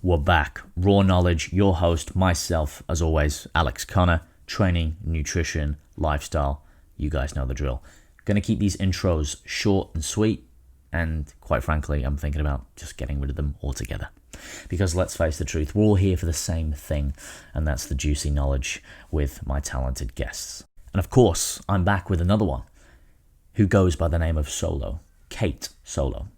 We're back. Raw Knowledge, your host, myself, as always, Alex Connor, training, nutrition, lifestyle. You guys know the drill. Going to keep these intros short and sweet, and quite frankly, I'm thinking about just getting rid of them altogether. Because let's face the truth, we're all here for the same thing, and that's the juicy knowledge with my talented guests. And of course, I'm back with another one who goes by the name of Solo, Kate Solo.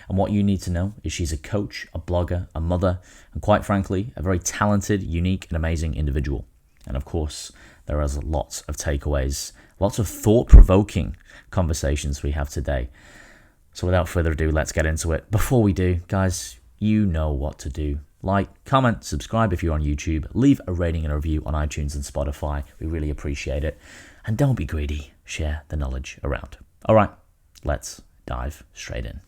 And what you need to know is she's a coach, a blogger, a mother, and quite frankly, a very talented, unique, and amazing individual. And of course, there are lots of takeaways, lots of thought-provoking conversations we have today. So without further ado, let's get into it. Before we do, guys, you know what to do. Like, comment, subscribe if you're on YouTube, leave a rating and a review on iTunes and Spotify. We really appreciate it. And don't be greedy, share the knowledge around. All right, let's dive straight in.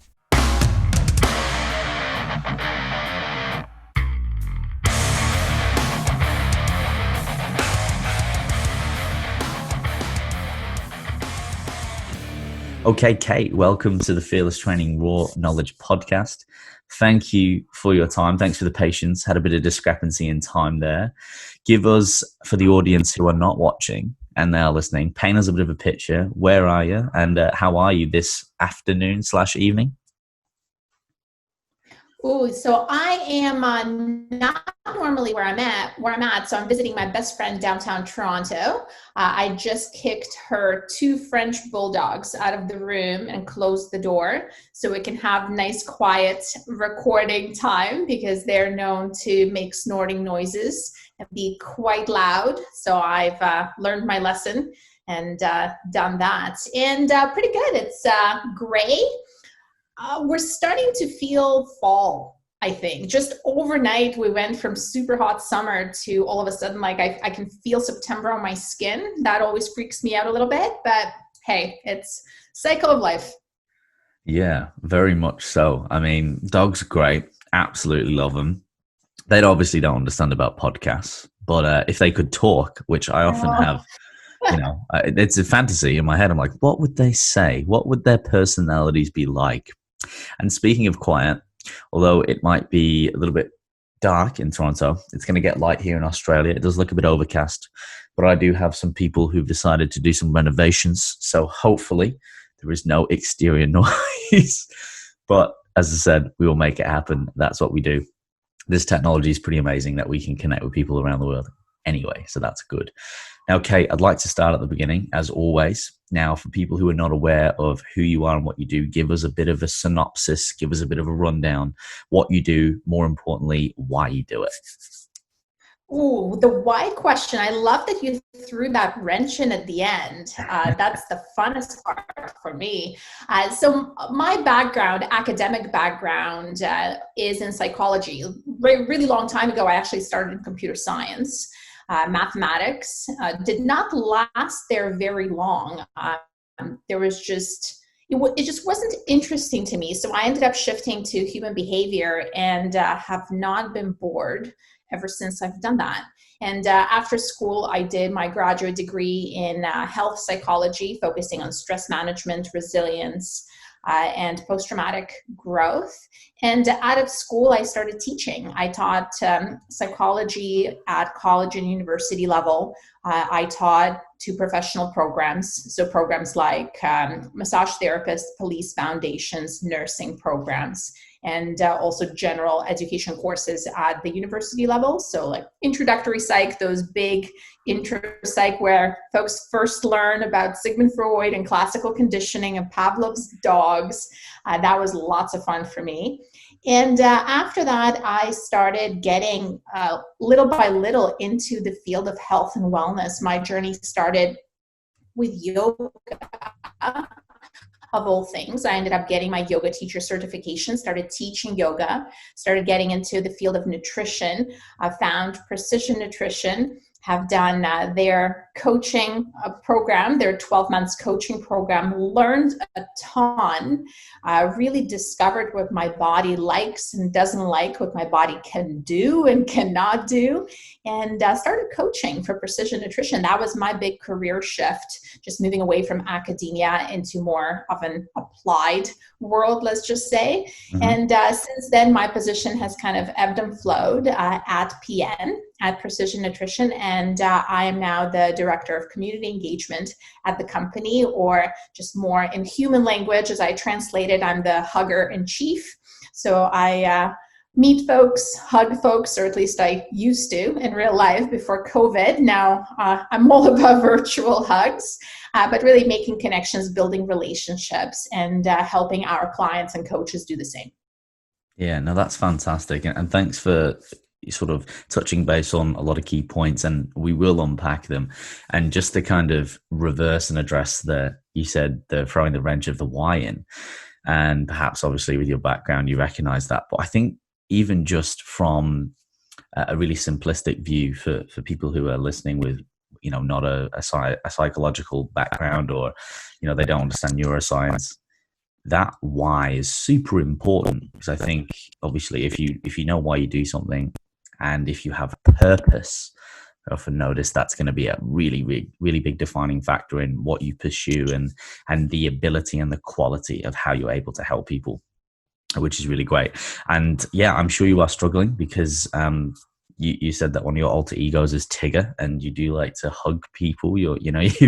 Okay, Kate, welcome to the Fearless Training Raw Knowledge podcast. Thank you for your time. Thanks for the patience. Had a bit of discrepancy in time there. Give us, for the audience who are not watching and they are listening, paint us a bit of a picture. Where are you and how are you this afternoon/evening? Oh, so I am not normally where I'm at. So I'm visiting my best friend downtown Toronto. I just kicked her 2 French bulldogs out of the room and closed the door so we can have nice, quiet recording time because they're known to make snorting noises and be quite loud. So I've learned my lesson and done that. And pretty good. It's gray. We're starting to feel fall, I think. Just overnight, we went from super hot summer to all of a sudden, like I can feel September on my skin. That always freaks me out a little bit, but hey, it's cycle of life. Yeah, very much so. I mean, dogs are great. Absolutely love them. They obviously don't understand about podcasts, but if they could talk, which I often have, it's a fantasy in my head. I'm like, what would they say? What would their personalities be like? And speaking of quiet, although it might be a little bit dark in Toronto, it's going to get light here in Australia. It does look a bit overcast, but I do have some people who've decided to do some renovations. So hopefully there is no exterior noise. But as I said, we will make it happen. That's what we do. This technology is pretty amazing that we can connect with people around the world anyway. So that's good. Now, Kate, I'd like to start at the beginning, as always. Now, for people who are not aware of who you are and what you do, give us a bit of a synopsis, give us a bit of a rundown, what you do, more importantly, why you do it. Ooh, the why question. I love that you threw that wrench in at the end. That's the funnest part for me. So my background, academic background, is in psychology. Really long time ago, I actually started in computer science. Mathematics did not last there very long. There was just, it just wasn't interesting to me. So I ended up shifting to human behavior and have not been bored ever since I've done that. And after school, I did my graduate degree in health psychology, focusing on stress management, resilience, and post-traumatic growth. And out of school, I started teaching. I taught psychology at college and university level. I taught 2 professional programs. So programs like massage therapists, police foundations, nursing programs, and also general education courses at the university level. So like introductory psych, those big intro psych where folks first learn about Sigmund Freud and classical conditioning and Pavlov's dogs. That was lots of fun for me. And after that, I started getting little by little into the field of health and wellness. My journey started with yoga, of all things. I ended up getting my yoga teacher certification, started teaching yoga, started getting into the field of nutrition. I found precision nutrition, have done their coaching program, their 12 months coaching program, learned a ton, really discovered what my body likes and doesn't like, what my body can do and cannot do, and started coaching for precision nutrition. That was my big career shift, just moving away from academia into more of an applied world, let's just say. And since then, my position has kind of ebbed and flowed at PN, at Precision Nutrition, and I am now the Director of Community Engagement at the company, or just more in human language, as I translate it, I'm the hugger-in-chief. So I meet folks, hug folks, or at least I used to in real life before COVID. Now I'm all about virtual hugs, but really making connections, building relationships, and helping our clients and coaches do the same. Yeah, no, that's fantastic. And thanks for sort of touching base on a lot of key points, and we will unpack them. And just to kind of reverse and address you said the throwing the wrench of the why in, and perhaps obviously with your background, you recognize that. But I think even just from a really simplistic view for people who are listening with, not a psychological background, or, they don't understand neuroscience, that why is super important, because I think obviously if you know why you do something, and if you have purpose, I often notice that's going to be a really, really, really big defining factor in what you pursue, and the ability and the quality of how you're able to help people, which is really great. And yeah, I'm sure you are struggling, because you said that one of your alter egos is Tigger, and you do like to hug people. You're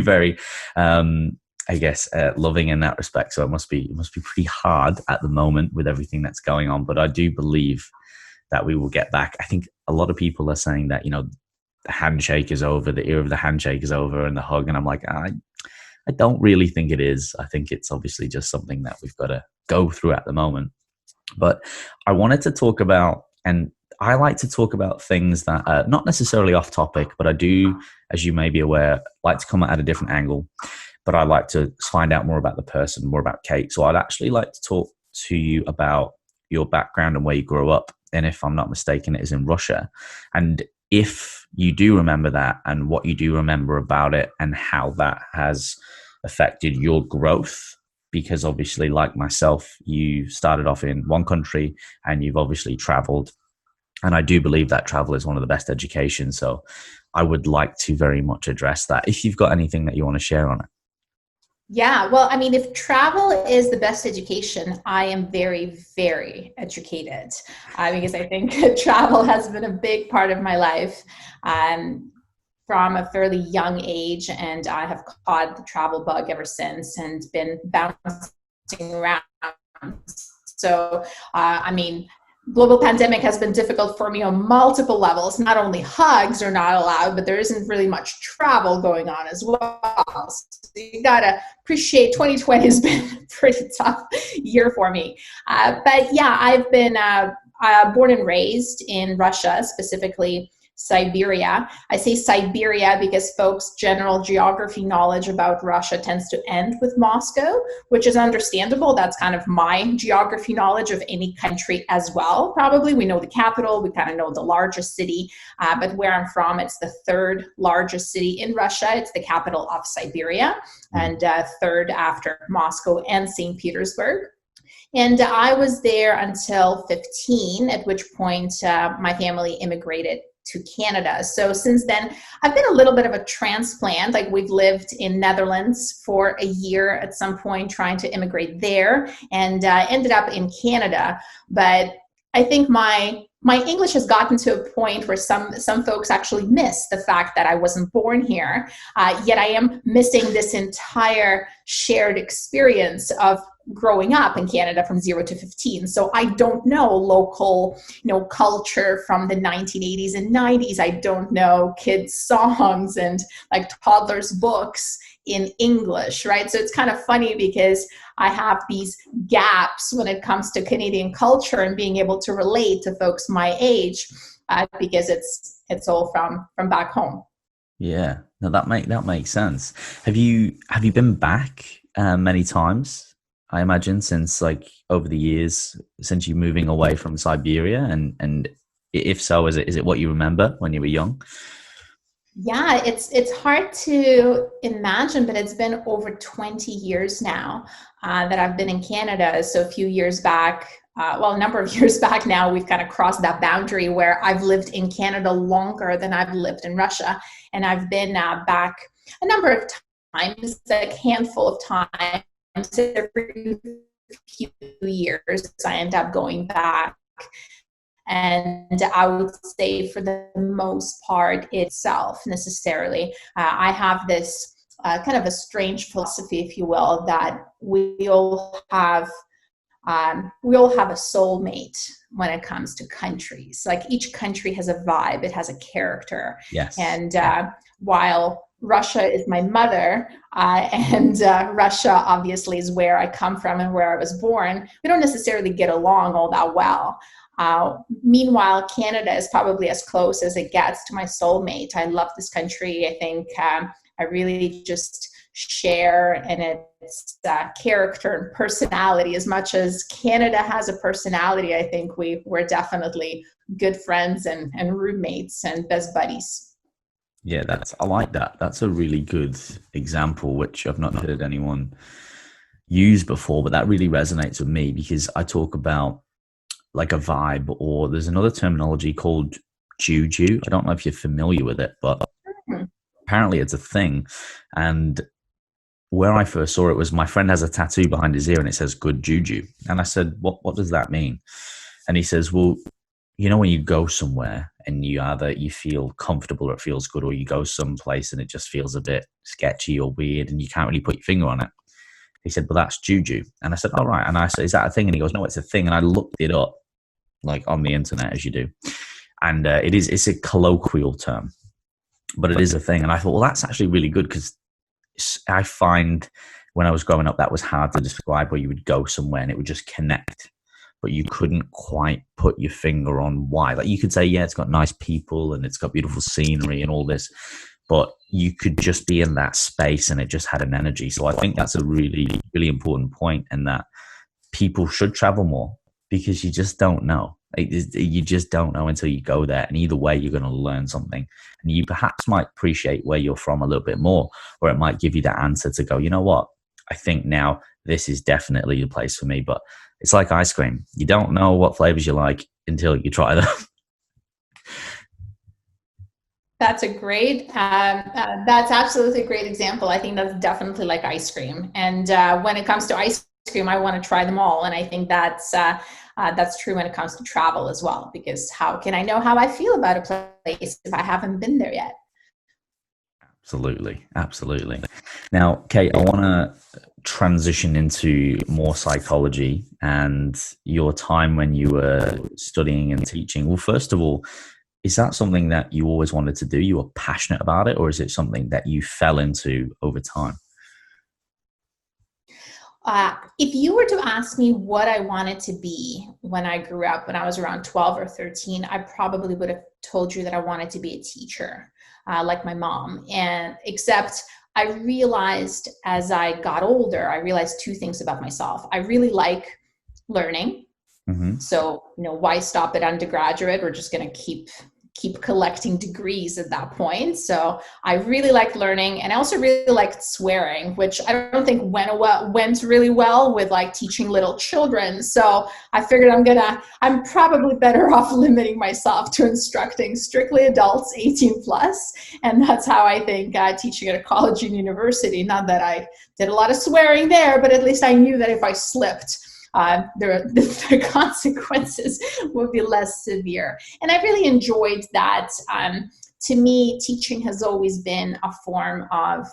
very loving in that respect. So it must be pretty hard at the moment with everything that's going on. But I do believe that we will get back. I think a lot of people are saying that, the handshake is over, the era of the handshake is over, and the hug. And I'm like, I don't really think it is. I think it's obviously just something that we've got to go through at the moment. But I wanted to talk about, and I like to talk about things that are not necessarily off topic, but I do, as you may be aware, like to come at a different angle. But I like to find out more about the person, more about Kate. So I'd actually like to talk to you about your background and where you grew up. And if I'm not mistaken, it is in Russia. And if you do remember that, and what you do remember about it, and how that has affected your growth. Because obviously, like myself, you started off in one country and you've obviously traveled. And I do believe that travel is one of the best educations. So I would like to very much address that, if you've got anything that you want to share on it. Yeah, well, I mean, if travel is the best education, I am very, very educated, because I think travel has been a big part of my life from a fairly young age, and I have caught the travel bug ever since and been bouncing around. So, I mean, global pandemic has been difficult for me on multiple levels. Not only hugs are not allowed, but there isn't really much travel going on as well. So you gotta appreciate 2020 has been a pretty tough year for me. But yeah, I've been born and raised in Russia, specifically Siberia. I say Siberia because folks' general geography knowledge about Russia tends to end with Moscow, which is understandable. That's kind of my geography knowledge of any country as well. Probably we know the capital, we kind of know the largest city, but where I'm from, it's the third largest city in Russia. It's the capital of Siberia, and third after Moscow and St. Petersburg. And I was there until 15, at which point my family immigrated to Canada. So since then, I've been a little bit of a transplant. Like, we've lived in Netherlands for a year at some point, trying to immigrate there, and ended up in Canada. But I think my English has gotten to a point where some folks actually miss the fact that I wasn't born here. Yet I am missing this entire shared experience of growing up in Canada from 0 to 15. So I don't know local, culture from the 1980s and 90s. I don't know kids' songs and like toddlers' books in English, right? So it's kind of funny because I have these gaps when it comes to Canadian culture and being able to relate to folks my age, because it's all from back home. Yeah, no, that makes sense. Have you been back many times? I imagine since over the years, since you moving away from Siberia, and if so, is it what you remember when you were young? Yeah, it's hard to imagine, but it's been over 20 years now that I've been in Canada. So a few years back, well, a number of years back now, we've kind of crossed that boundary where I've lived in Canada longer than I've lived in Russia, and I've been back a number of times, like a handful of times every few years. I end up going back. And I would say for the most part itself necessarily. I have this kind of a strange philosophy, if you will, that we all have a soulmate when it comes to countries. Like each country has a vibe, it has a character. Yes. And while Russia is my mother, and Russia obviously is where I come from and where I was born, we don't necessarily get along all that well. Meanwhile, Canada is probably as close as it gets to my soulmate. I love this country. I think I really just share in its character and personality. As much as Canada has a personality, I think we're definitely good friends and roommates and best buddies. Yeah, I like that. That's a really good example, which I've not heard anyone use before, but that really resonates with me because I talk about like a vibe, or there's another terminology called Juju. I don't know if you're familiar with it, but apparently it's a thing. And where I first saw it was my friend has a tattoo behind his ear and it says good juju. And I said, what does that mean? And he says, well, you know, when you go somewhere and you feel comfortable or it feels good, or you go someplace and it just feels a bit sketchy or weird and you can't really put your finger on it. He said, well, that's juju. And I said, all right. And I said, is that a thing? And he goes, no, it's a thing. And I looked it up like on the internet, as you do. And it's a colloquial term, but it is a thing. And I thought, well, that's actually really good, because I find when I was growing up, that was hard to describe, where you would go somewhere and it would just connect, but you couldn't quite put your finger on why. Like you could say, yeah, it's got nice people and it's got beautiful scenery and all this, but you could just be in that space and it just had an energy. So I think that's a really, really important point, and that people should travel more, because you just don't know. You just don't know until you go there. And either way, you're going to learn something. And you perhaps might appreciate where you're from a little bit more, or it might give you that answer to go, you know what? I think now this is definitely the place for me. But it's like ice cream. You don't know what flavors you like until you try them. That's a great, that's absolutely a great example. I think that's definitely like ice cream. And when it comes to ice cream, I want to try them all. And I think that's true when it comes to travel as well, because how can I know how I feel about a place if I haven't been there yet? Absolutely. Absolutely. Now, Kate, I want to transition into more psychology and your time when you were studying and teaching. Well, first of all, is that something that you always wanted to do? You were passionate about it, or is it something that you fell into over time? If you were to ask me what I wanted to be when I grew up, when I was around 12 or 13, I probably would have told you that I wanted to be a teacher, like my mom. And except I realized as I got older, I realized two things about myself. I really like learning. Mm-hmm. So, why stop at undergraduate? We're just going to keep collecting degrees at that point. So I really liked learning, and I also really liked swearing, which I don't think went really well with like teaching little children. So I figured I'm probably better off limiting myself to instructing strictly adults 18 plus. And that's how I think teaching at a college and university, not that I did a lot of swearing there, but at least I knew that if I slipped, the consequences would be less severe. And I really enjoyed that. To me, teaching has always been a form of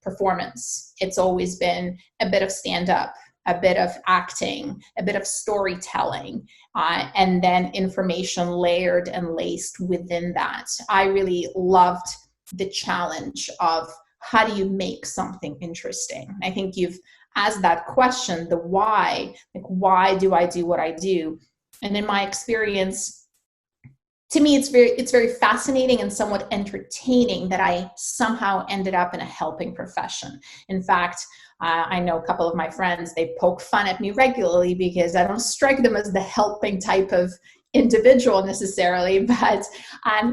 performance. It's always been a bit of stand-up, a bit of acting, a bit of storytelling, and then information layered and laced within that. I really loved the challenge of how do you make something interesting? I think you've asked that question, the why, like why do I do what I do? And in my experience, to me, it's very fascinating and somewhat entertaining that I somehow ended up in a helping profession. In fact, I know a couple of my friends, they poke fun at me regularly because I don't strike them as the helping type of individual necessarily, but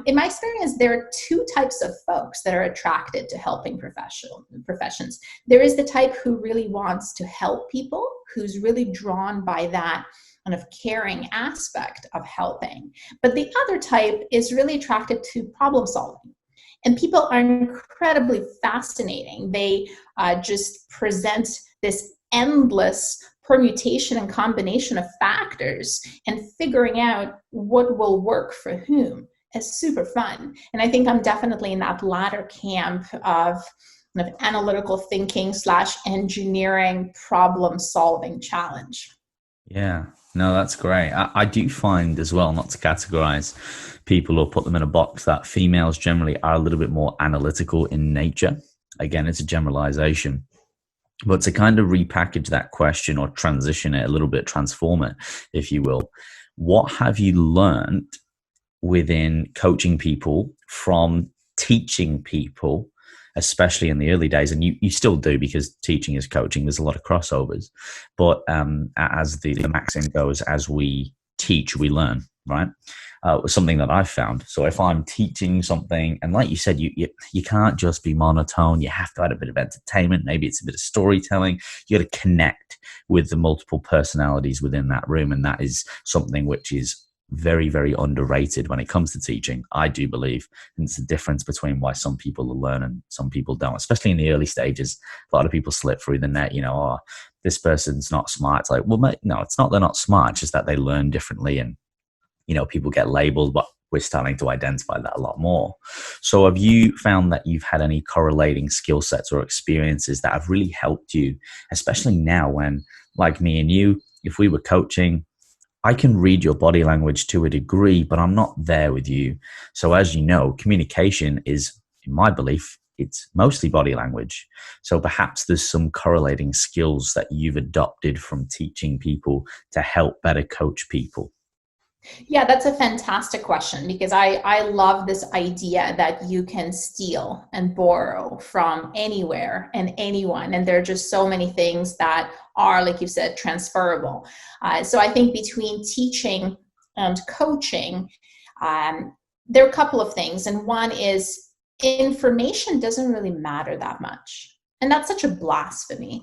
in my experience, there are two types of folks that are attracted to helping professions. There is the type who really wants to help people, who's really drawn by that kind of caring aspect of helping. But the other type is really attracted to problem solving. And people are incredibly fascinating. They just present this endless permutation and combination of factors, and figuring out what will work for whom is super fun. And I think I'm definitely in that latter camp of kind of analytical thinking / engineering problem solving challenge. Yeah, no, that's great. I do find as well, not to categorize people or put them in a box, that females generally are a little bit more analytical in nature. Again, it's a generalization. But to kind of repackage that question or transition it a little bit, transform it, if you will, what have you learned within coaching people from teaching people, especially in the early days? And you still do, because teaching is coaching. There's a lot of crossovers. But as the maxim goes, as we teach, we learn, right? Something that I've found. So if I'm teaching something, and like you said, you can't just be monotone. You have to add a bit of entertainment. Maybe it's a bit of storytelling. You got to connect with the multiple personalities within that room. And that is something which is very, very underrated when it comes to teaching, I do believe. And it's the difference between why some people learn and some people don't, especially in the early stages. A lot of people slip through the net, oh, this person's not smart. It's like, well, mate, no, it's not they're not smart. It's just that they learn differently, and people get labeled, but we're starting to identify that a lot more. So have you found that you've had any correlating skill sets or experiences that have really helped you, especially now when, like me and you, if we were coaching, I can read your body language to a degree, but I'm not there with you. So as you know, communication is, in my belief, it's mostly body language. So perhaps there's some correlating skills that you've adopted from teaching people to help better coach people. Yeah, that's a fantastic question, because I love this idea that you can steal and borrow from anywhere and anyone. And there are just so many things that are, like you said, transferable. So I think between teaching and coaching, there are a couple of things. And one is, information doesn't really matter that much. And that's such a blasphemy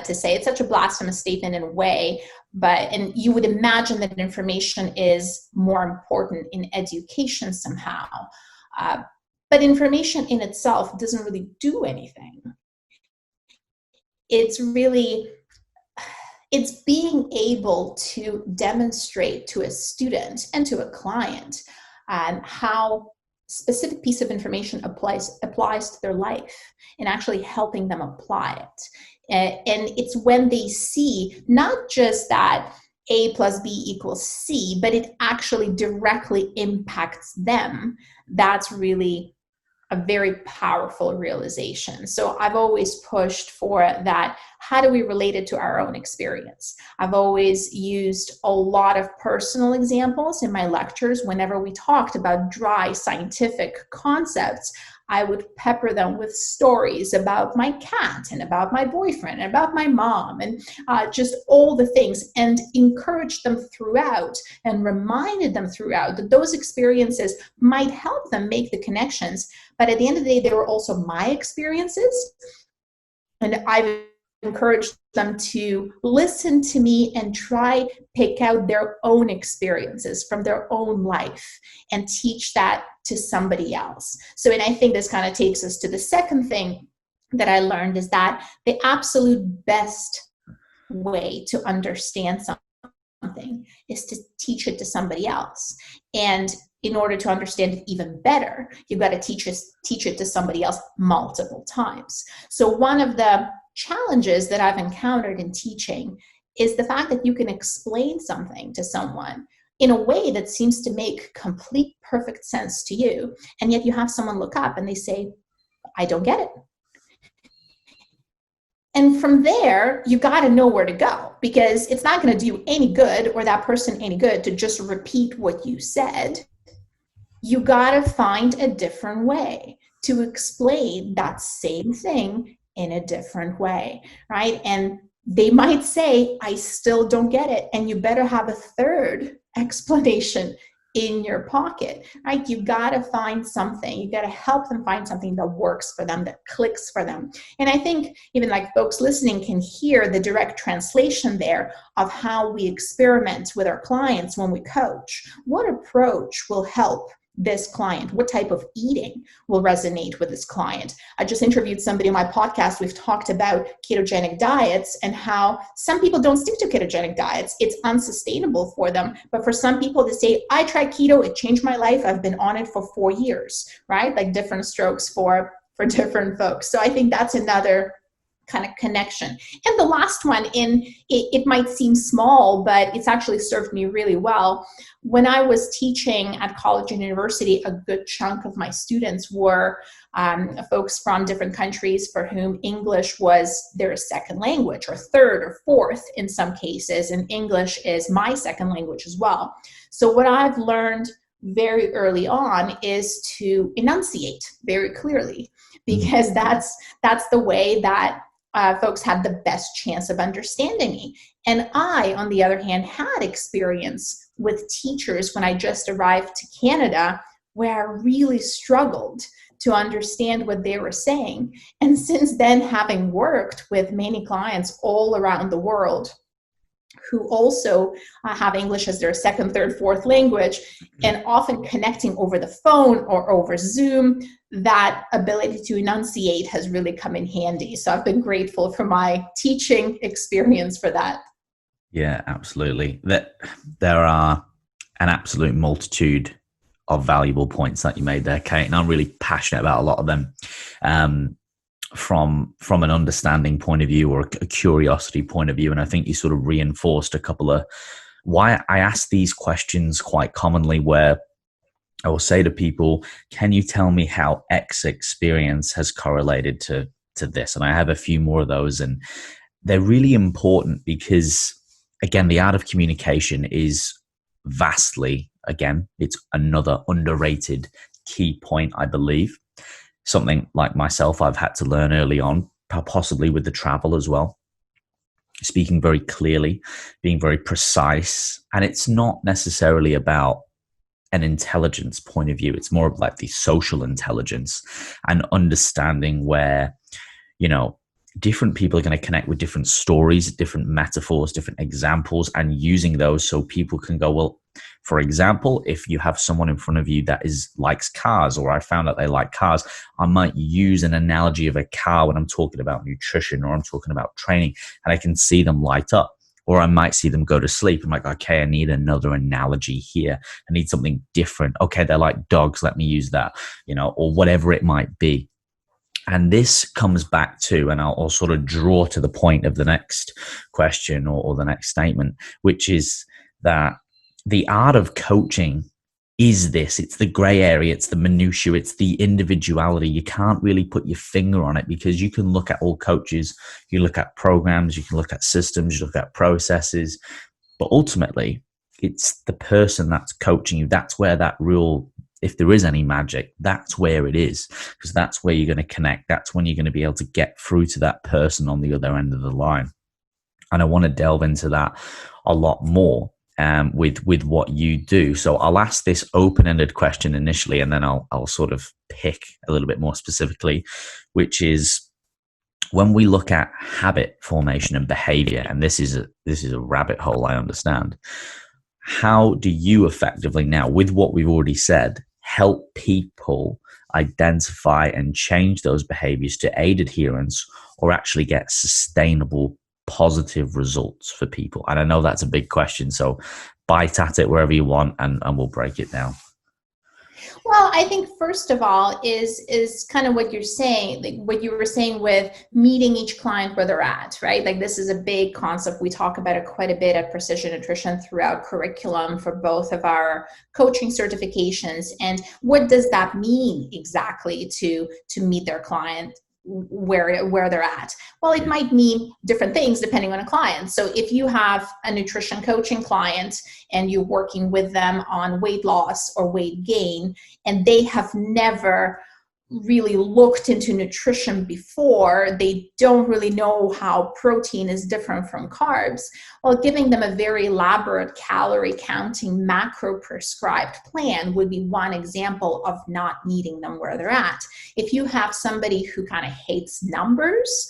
to say. It's such a blasphemous statement in a way, and you would imagine that information is more important in education somehow. But information in itself doesn't really do anything. It's being able to demonstrate to a student and to a client how specific piece of information applies to their life, and actually helping them apply it. And it's when they see not just that A plus B equals C, but it actually directly impacts them, that's really a very powerful realization. So I've always pushed for that. How do we relate it to our own experience? I've always used a lot of personal examples in my lectures. Whenever we talked about dry scientific concepts, I would pepper them with stories about my cat and about my boyfriend and about my mom, and just all the things, and encouraged them throughout and reminded them throughout that those experiences might help them make the connections. But at the end of the day, they were also my experiences. And I've encouraged them to listen to me and try pick out their own experiences from their own life and teach that to somebody else. So, and I think this kind of takes us to the second thing that I learned, is that the absolute best way to understand something is to teach it to somebody else. And in order to understand it even better, you've got to teach it to somebody else multiple times. So one of the challenges that I've encountered in teaching is the fact that you can explain something to someone in a way that seems to make complete perfect sense to you, and yet you have someone look up and they say, I don't get it. And from there, you got to know where to go, because it's not going to do you any good, or that person any good, to just repeat what you said. You got to find a different way to explain that same thing in a different way, right? And they might say, I still don't get it. And you better have a third explanation in your pocket, right? You got to find something. You got to help them find something that works for them, that clicks for them. And I think even like folks listening can hear the direct translation there of how we experiment with our clients when we coach. What approach will help this client? What type of eating will resonate with this client? I just interviewed somebody on my podcast. We've talked about ketogenic diets and how some people don't stick to ketogenic diets. It's unsustainable for them. But for some people, they say, I tried keto, it changed my life. I've been on it for 4 years, right? Like different strokes for different folks. So I think that's another kind of connection. And the last one, it might seem small, but it's actually served me really well. When I was teaching at college and university, a good chunk of my students were folks from different countries for whom English was their second language, or third or fourth in some cases, and English is my second language as well. So what I've learned very early on is to enunciate very clearly, because that's the way that folks had the best chance of understanding me. And I, on the other hand, had experience with teachers when I just arrived to Canada where I really struggled to understand what they were saying. And since then, having worked with many clients all around the world who also have English as their second, third, fourth language, and often connecting over the phone or over Zoom, that ability to enunciate has really come in handy. So I've been grateful for my teaching experience for that. Yeah, absolutely. There are an absolute multitude of valuable points that you made there, Kate, and I'm really passionate about a lot of them. From an understanding point of view or a curiosity point of view. And I think you sort of reinforced a couple of why I ask these questions quite commonly, where I will say to people, can you tell me how X experience has correlated to this? And I have a few more of those, and they're really important because, again, the art of communication is vastly, again, it's another underrated key point, I believe. Something like myself, I've had to learn early on, possibly with the travel as well. Speaking very clearly, being very precise. And it's not necessarily about an intelligence point of view. It's more of like the social intelligence and understanding where, different people are going to connect with different stories, different metaphors, different examples, and using those so people can go, well, for example, if you have someone in front of you that likes cars, or I found out they like cars, I might use an analogy of a car when I'm talking about nutrition or I'm talking about training, and I can see them light up. Or I might see them go to sleep. I'm like, okay, I need another analogy here. I need something different. Okay, they're like dogs. Let me use that, or whatever it might be. And this comes back to, and I'll sort of draw to the point of the next question or the next statement, which is that the art of coaching is this. It's the gray area. It's the minutiae. It's the individuality. You can't really put your finger on it, because you can look at all coaches. You look at programs. You can look at systems. You look at processes. But ultimately, it's the person that's coaching you. That's where that real, if there is any magic, that's where it is, because that's where you're going to connect. That's when you're going to be able to get through to that person on the other end of the line. And I want to delve into that a lot more with what you do. So I'll ask this open-ended question initially, and then I'll sort of pick a little bit more specifically, which is, when we look at habit formation and behavior, and this is a rabbit hole, I understand. How do you effectively now, with what we've already said, help people identify and change those behaviors to aid adherence, or actually get sustainable positive results for people? And I know that's a big question, so bite at it wherever you want, and we'll break it down. Well, I think first of all is kind of what you're saying, like what you were saying with meeting each client where they're at, right? Like this is a big concept. We talk about it quite a bit at Precision Nutrition throughout curriculum for both of our coaching certifications. And what does that mean exactly to meet their client where they're at? Well, it might mean different things depending on a client. So if you have a nutrition coaching client and you're working with them on weight loss or weight gain, and they have never really looked into nutrition before, they don't really know how protein is different from carbs, Well, giving them a very elaborate calorie counting macro prescribed plan would be one example of not meeting them where they're at. If you have somebody who kind of hates numbers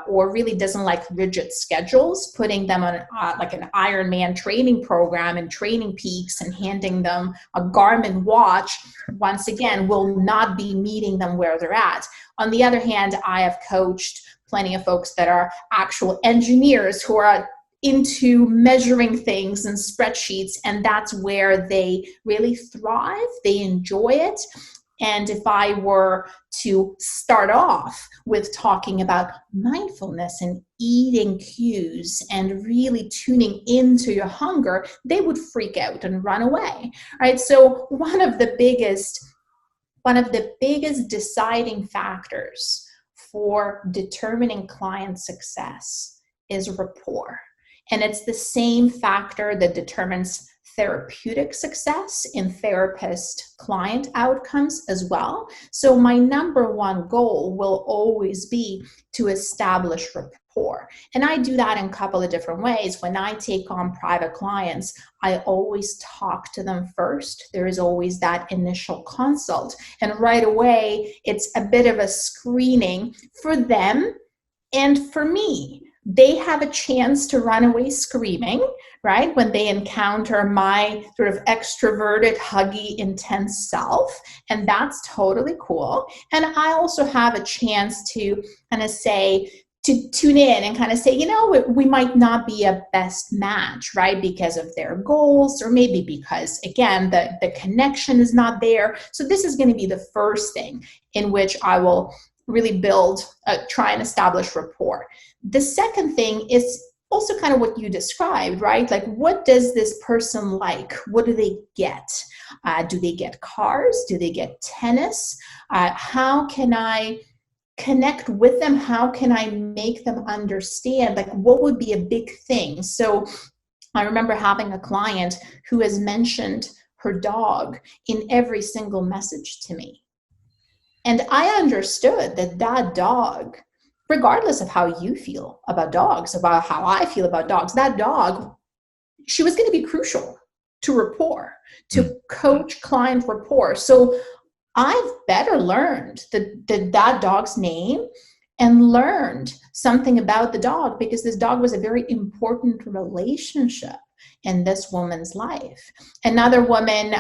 or really doesn't like rigid schedules, putting them on like an Ironman training program and training peaks and handing them a Garmin watch, once again, will not be meeting them where they're at. On the other hand, I have coached plenty of folks that are actual engineers who are into measuring things and spreadsheets, and that's where they really thrive. They enjoy it. And if I were to start off with talking about mindfulness and eating cues and really tuning into your hunger, they would freak out and run away, right? So one of the biggest deciding factors for determining client success is rapport. And it's the same factor that determines therapeutic success in therapist-client outcomes as well. So my number one goal will always be to establish rapport. And I do that in a couple of different ways. When I take on private clients, I always talk to them first. There is always that initial consult. And right away, it's a bit of a screening for them and for me. They have a chance to run away screaming, right? When they encounter my sort of extroverted, huggy, intense self. And that's totally cool. And I also have a chance to kind of to tune in and kind of say, we might not be a best match, right? Because of their goals, or maybe because, again, the connection is not there. So this is going to be the first thing in which I will really try and establish rapport. The second thing is also kind of what you described, right? Like, what does this person like? What do they get? Do they get cars? Do they get tennis? How can I connect with them? How can I make them understand? Like, what would be a big thing? So I remember having a client who has mentioned her dog in every single message to me. And I understood that dog, regardless of how you feel about dogs, about how I feel about dogs, that dog, she was going to be crucial to rapport, to coach client rapport. So I've better learned that dog's name and learned something about the dog, because this dog was a very important relationship in this woman's life. Another woman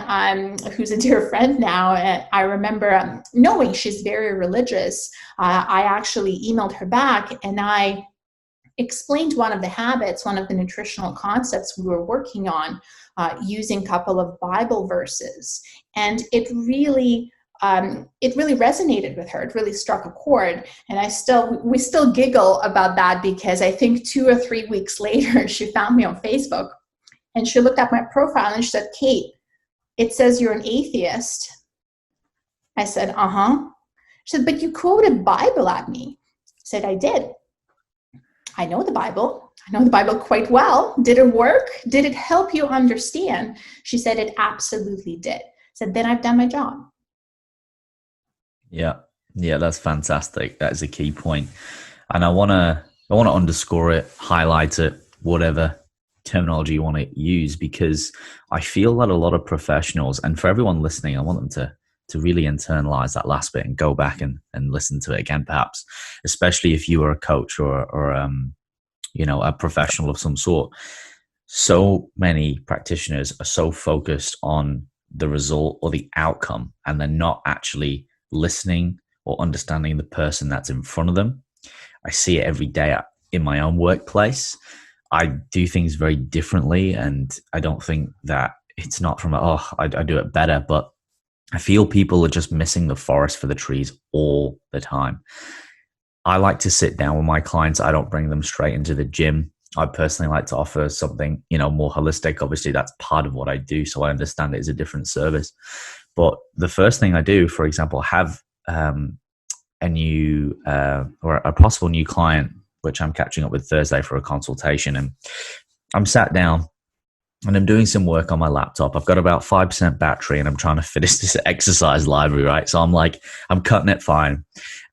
who's a dear friend now, I remember knowing she's very religious. I actually emailed her back and I explained one of the habits, one of the nutritional concepts we were working on using a couple of Bible verses. And it really resonated with her. It really struck a chord. And we still giggle about that, because I think 2 or 3 weeks later, she found me on Facebook and she looked at my profile and she said, "Kate, it says you're an atheist." I said, "Uh-huh." She said, "But you quoted Bible at me." I said, "I did. I know the Bible. I know the Bible quite well. Did it work? Did it help you understand?" She said, "It absolutely did." I said, "Then I've done my job." Yeah, that's fantastic. That is a key point. And I want to underscore it, highlight it, whatever terminology you want to use, because I feel that a lot of professionals, and for everyone listening, I want them to really internalize that last bit and go back and listen to it again, perhaps, especially if you are a coach or a professional of some sort. So many practitioners are so focused on the result or the outcome, and they're not actually listening or understanding the person that's in front of them. I see it every day in my own workplace. I do things very differently, and I don't think that it's not from, I do it better, but I feel people are just missing the forest for the trees all the time. I like to sit down with my clients. I don't bring them straight into the gym. I personally like to offer something, more holistic. Obviously, that's part of what I do, so I understand it is a different service. But the first thing I do, for example, have a new or a possible new client, which I'm catching up with Thursday for a consultation. And I'm sat down and I'm doing some work on my laptop. I've got about 5% battery and I'm trying to finish this exercise library, right? So I'm cutting it fine.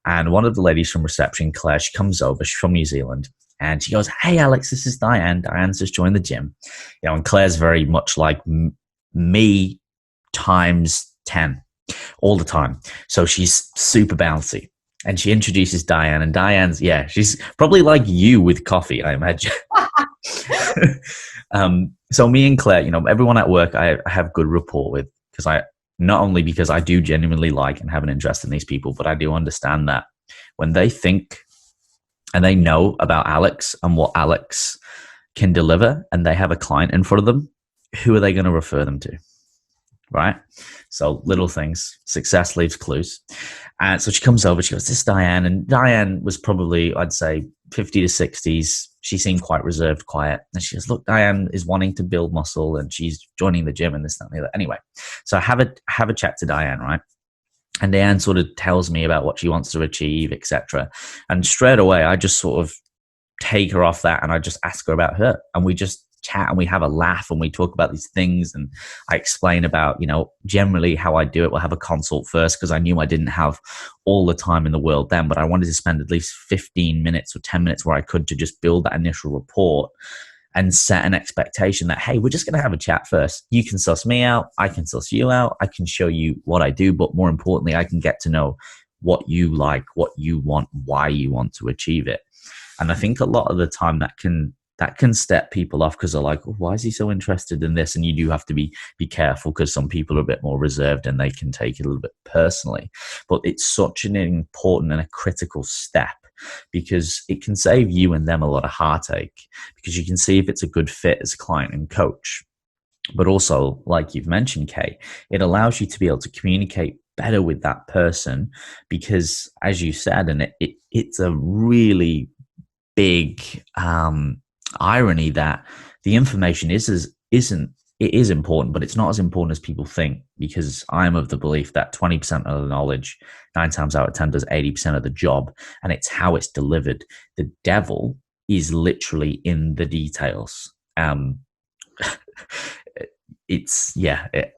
And one of the ladies from reception, Claire, she comes over. She's from New Zealand. And she goes, "Hey, Alex, this is Diane. Diane's just joined the gym." And Claire's very much like me times 10 all the time. So she's super bouncy. And she introduces Diane, and Diane's, she's probably like you with coffee, I imagine. So me and Claire, everyone at work I have good rapport with, because not only because I do genuinely like and have an interest in these people, but I do understand that when they think and they know about Alex and what Alex can deliver, and they have a client in front of them, who are they going to refer them to? Right? So little things. Success leaves clues. And so she comes over, she goes, "This is Diane." And Diane was probably, I'd say, 50 to 60s. She seemed quite reserved, quiet. And she goes, "Look, Diane is wanting to build muscle and she's joining the gym and this, that, and the other." Anyway, so I have a chat to Diane, right? And Diane sort of tells me about what she wants to achieve, etc. And straight away, I just sort of take her off that and I just ask her about her. And we just chat and we have a laugh and we talk about these things. And I explain about, generally how I do it. We'll have a consult first because I knew I didn't have all the time in the world then, but I wanted to spend at least 15 minutes or 10 minutes where I could to just build that initial rapport and set an expectation that, hey, we're just going to have a chat first. You can suss me out. I can suss you out. I can show you what I do. But more importantly, I can get to know what you like, what you want, why you want to achieve it. And I think a lot of the time that can step people off because they're like, "Oh, why is he so interested in this?" And you do have to be careful because some people are a bit more reserved and they can take it a little bit personally. But it's such an important and a critical step because it can save you and them a lot of heartache because you can see if it's a good fit as a client and coach. But also, like you've mentioned, Kay, it allows you to be able to communicate better with that person because, as you said, and it's a really big irony that the information is important, but it's not as important as people think, because I'm of the belief that 20% of the knowledge, 9 times out of 10, does 80% of the job, and it's how it's delivered. The devil is literally in the details. And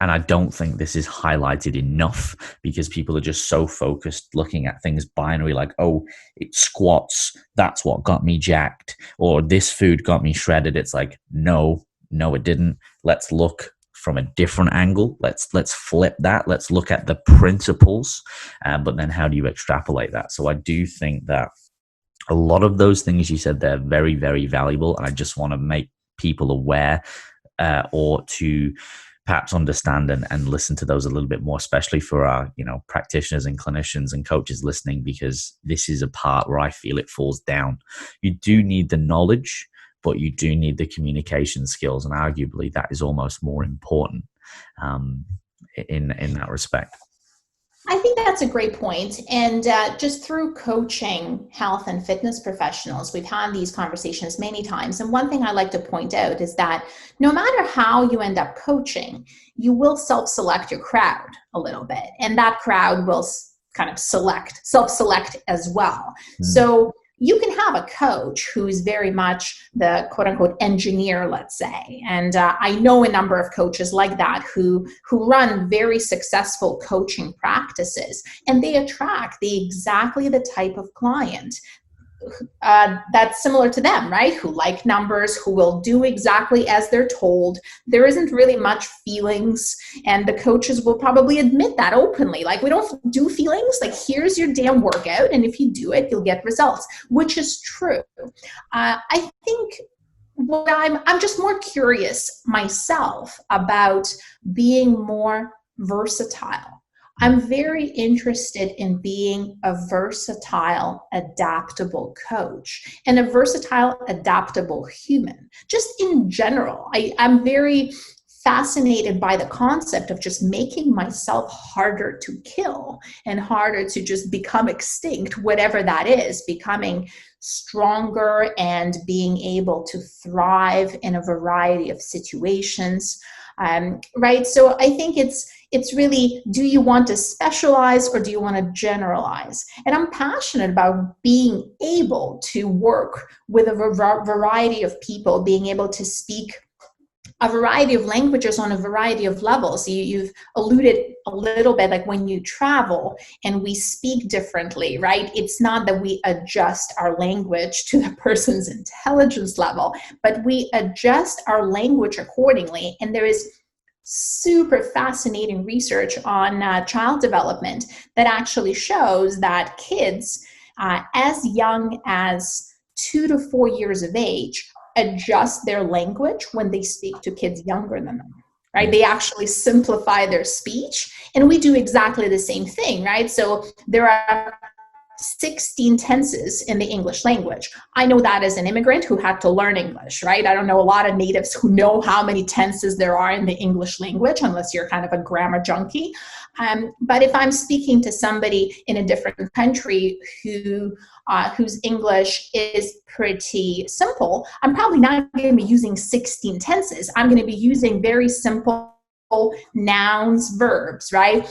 I don't think this is highlighted enough because people are just so focused looking at things binary, like, "Oh, it's squats, that's what got me jacked," or "This food got me shredded." It's like, no, it didn't. Let's look from a different angle. Let's flip that. Let's look at the principles, but then how do you extrapolate that? So I do think that a lot of those things you said, they're very, very valuable, and I just want to make people aware or to perhaps understand and listen to those a little bit more, especially for our practitioners and clinicians and coaches listening, because this is a part where I feel it falls down. You do need the knowledge, but you do need the communication skills, and arguably that is almost more important in that respect. I think that's a great point. And just through coaching health and fitness professionals, we've had these conversations many times. And one thing I like to point out is that no matter how you end up coaching, you will self-select your crowd a little bit. And that crowd will kind of self-select as well. So you can have a coach who's very much the quote unquote engineer, let's say. And I know a number of coaches like that who run very successful coaching practices, and they attract exactly the type of client that's similar to them, right? Who like numbers, who will do exactly as they're told. There isn't really much feelings, and the coaches will probably admit that openly. Like, "We don't do feelings. Like, here's your damn workout, and if you do it, you'll get results," which is true. I think what I'm just more curious myself about being more versatile. I'm very interested in being a versatile, adaptable coach and a versatile, adaptable human. Just in general, I'm very fascinated by the concept of just making myself harder to kill and harder to just become extinct, whatever that is, becoming stronger and being able to thrive in a variety of situations. Right? So I think it's really, do you want to specialize or do you want to generalize? And I'm passionate about being able to work with a variety of people, being able to speak a variety of languages on a variety of levels. You've alluded a little bit, like when you travel and we speak differently, right? It's not that we adjust our language to the person's intelligence level, but we adjust our language accordingly. And there is super fascinating research on child development that actually shows that kids as young as 2 to 4 years of age adjust their language when they speak to kids younger than them, right? They actually simplify their speech, and we do exactly the same thing, right? So there are 16 tenses in the English language. I know that as an immigrant who had to learn English, right? I don't know a lot of natives who know how many tenses there are in the English language, unless you're kind of a grammar junkie. But if I'm speaking to somebody in a different country whose English is pretty simple, I'm probably not going to be using 16 tenses. I'm going to be using very simple nouns, verbs, right?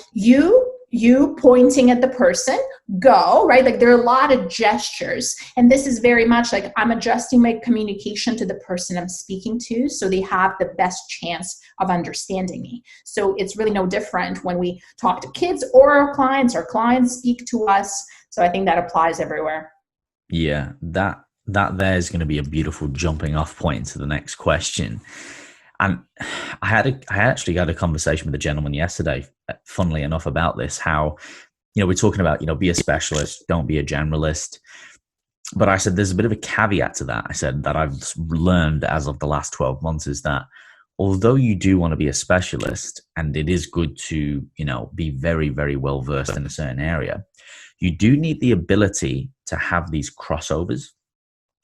You pointing at the person, go, right? Like there are a lot of gestures. And this is very much like I'm adjusting my communication to the person I'm speaking to so they have the best chance of understanding me. So it's really no different when we talk to kids or our clients speak to us. So I think that applies everywhere. Yeah, that there is going to be a beautiful jumping off point into the next question. And I actually had a conversation with a gentleman yesterday, funnily enough, about this, how, we're talking about, be a specialist, don't be a generalist. But I said, there's a bit of a caveat to that. I said that I've learned as of the last 12 months is that although you do want to be a specialist and it is good to, be very, very well versed in a certain area, you do need the ability to have these crossovers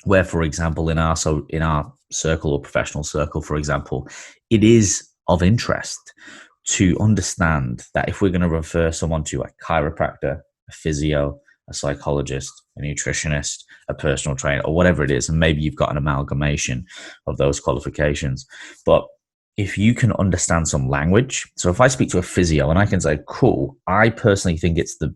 where, for example, in our circle or professional circle, for example, it is of interest to understand that if we're going to refer someone to a chiropractor, a physio, a psychologist, a nutritionist, a personal trainer, or whatever it is, and maybe you've got an amalgamation of those qualifications, but if you can understand some language, so if I speak to a physio and I can say, cool, I personally think it's the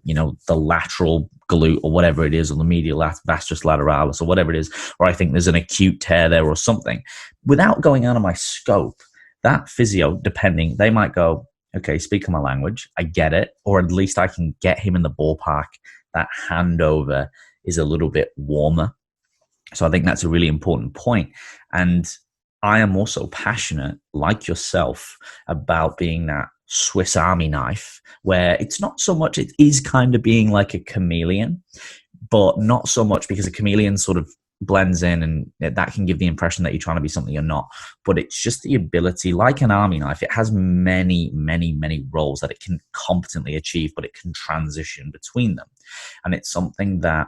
lateral glute or whatever it is, or the medial vastus lateralis or whatever it is, or I think there's an acute tear there or something, without going out of my scope, that physio, depending, they might go, okay, speak my language, I get it, or at least I can get him in the ballpark. That handover is a little bit warmer. So I think that's a really important point. And I am also passionate, like yourself, about being that Swiss Army knife, where it's not so much, it is kind of being like a chameleon, but not so much because a chameleon sort of blends in and that can give the impression that you're trying to be something you're not. But it's just the ability, like an army knife, it has many, many, many roles that it can competently achieve, but it can transition between them. And it's something that,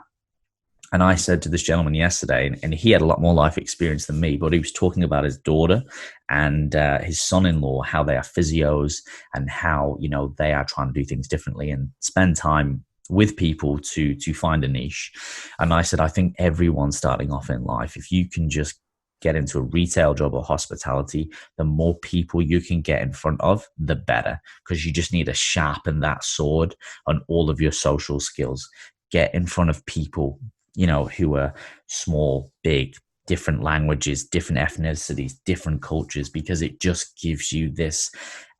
and I said to this gentleman yesterday, and he had a lot more life experience than me, but he was talking about his daughter and his son-in-law, how they are physios and how, they are trying to do things differently and spend time with people to find a niche. And I said, I think everyone starting off in life, if you can just get into a retail job or hospitality, the more people you can get in front of, the better, because you just need to sharpen that sword on all of your social skills. Get in front of people, who are small, big, different languages, different ethnicities, different cultures, because it just gives you this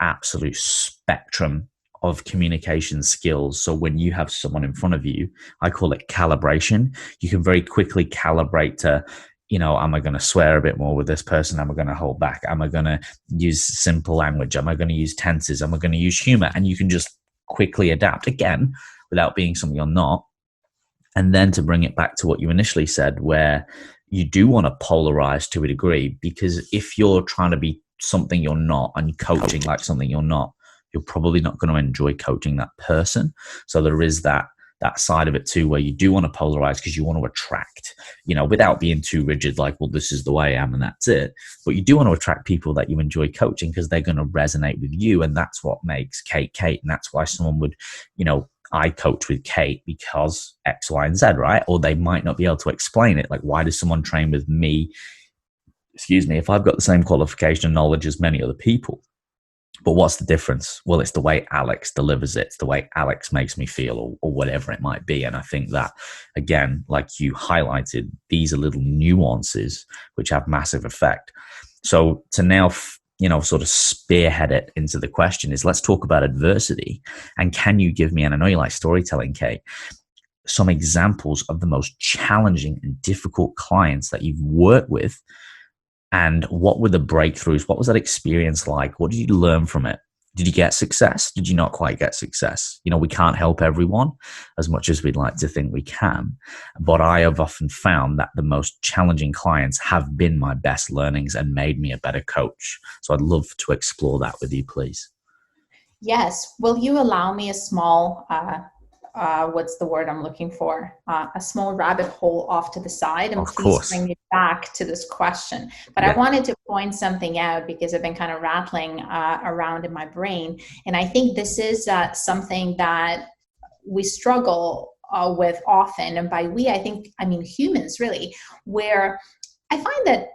absolute spectrum of communication skills. So when you have someone in front of you, I call it calibration. You can very quickly calibrate to, am I going to swear a bit more with this person? Am I going to hold back? Am I going to use simple language? Am I going to use tenses? Am I going to use humor? And you can just quickly adapt, again, without being something you're not. And then to bring it back to what you initially said, where you do want to polarize to a degree, because if you're trying to be something you're not and coaching like something you're not, you're probably not going to enjoy coaching that person. So there is that side of it too, where you do want to polarize because you want to attract, without being too rigid, like, well, this is the way I am and that's it. But you do want to attract people that you enjoy coaching because they're going to resonate with you. And that's what makes Kate. And that's why someone would, I coach with Kate because X, Y, and Z, right? Or they might not be able to explain it. Like, why does someone train with me? If I've got the same qualification and knowledge as many other people. But what's the difference? Well, it's the way Alex delivers it. It's the way Alex makes me feel, or whatever it might be. And I think that, again, like you highlighted, these are little nuances which have massive effect. So to now sort of spearhead it into the question is, let's talk about adversity. And can you give me, and I know you like storytelling, Kate, some examples of the most challenging and difficult clients that you've worked with? And what were the breakthroughs? What was that experience like? What did you learn from it? Did you get success? Did you not quite get success? We can't help everyone as much as we'd like to think we can. But I have often found that the most challenging clients have been my best learnings and made me a better coach. So I'd love to explore that with you, please. Yes. Will you allow me a small, what's the word I'm looking for? A small rabbit hole off to the side, and Of please course. bring me back to this question. But Yeah. I wanted to point something out because I've been kind of rattling around in my brain. And I think this is something that we struggle with often. And by we, I mean humans really, where I find that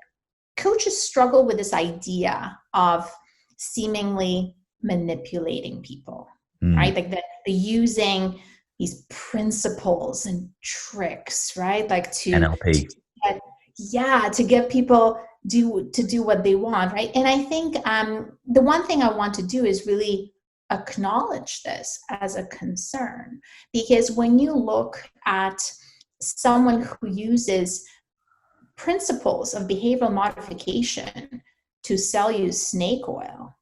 coaches struggle with this idea of seemingly manipulating people, right? Like the using these principles and tricks, right? Like NLP. to get people to do what they want, right? And I think the one thing I want to do is really acknowledge this as a concern, because when you look at someone who uses principles of behavioral modification to sell you snake oil,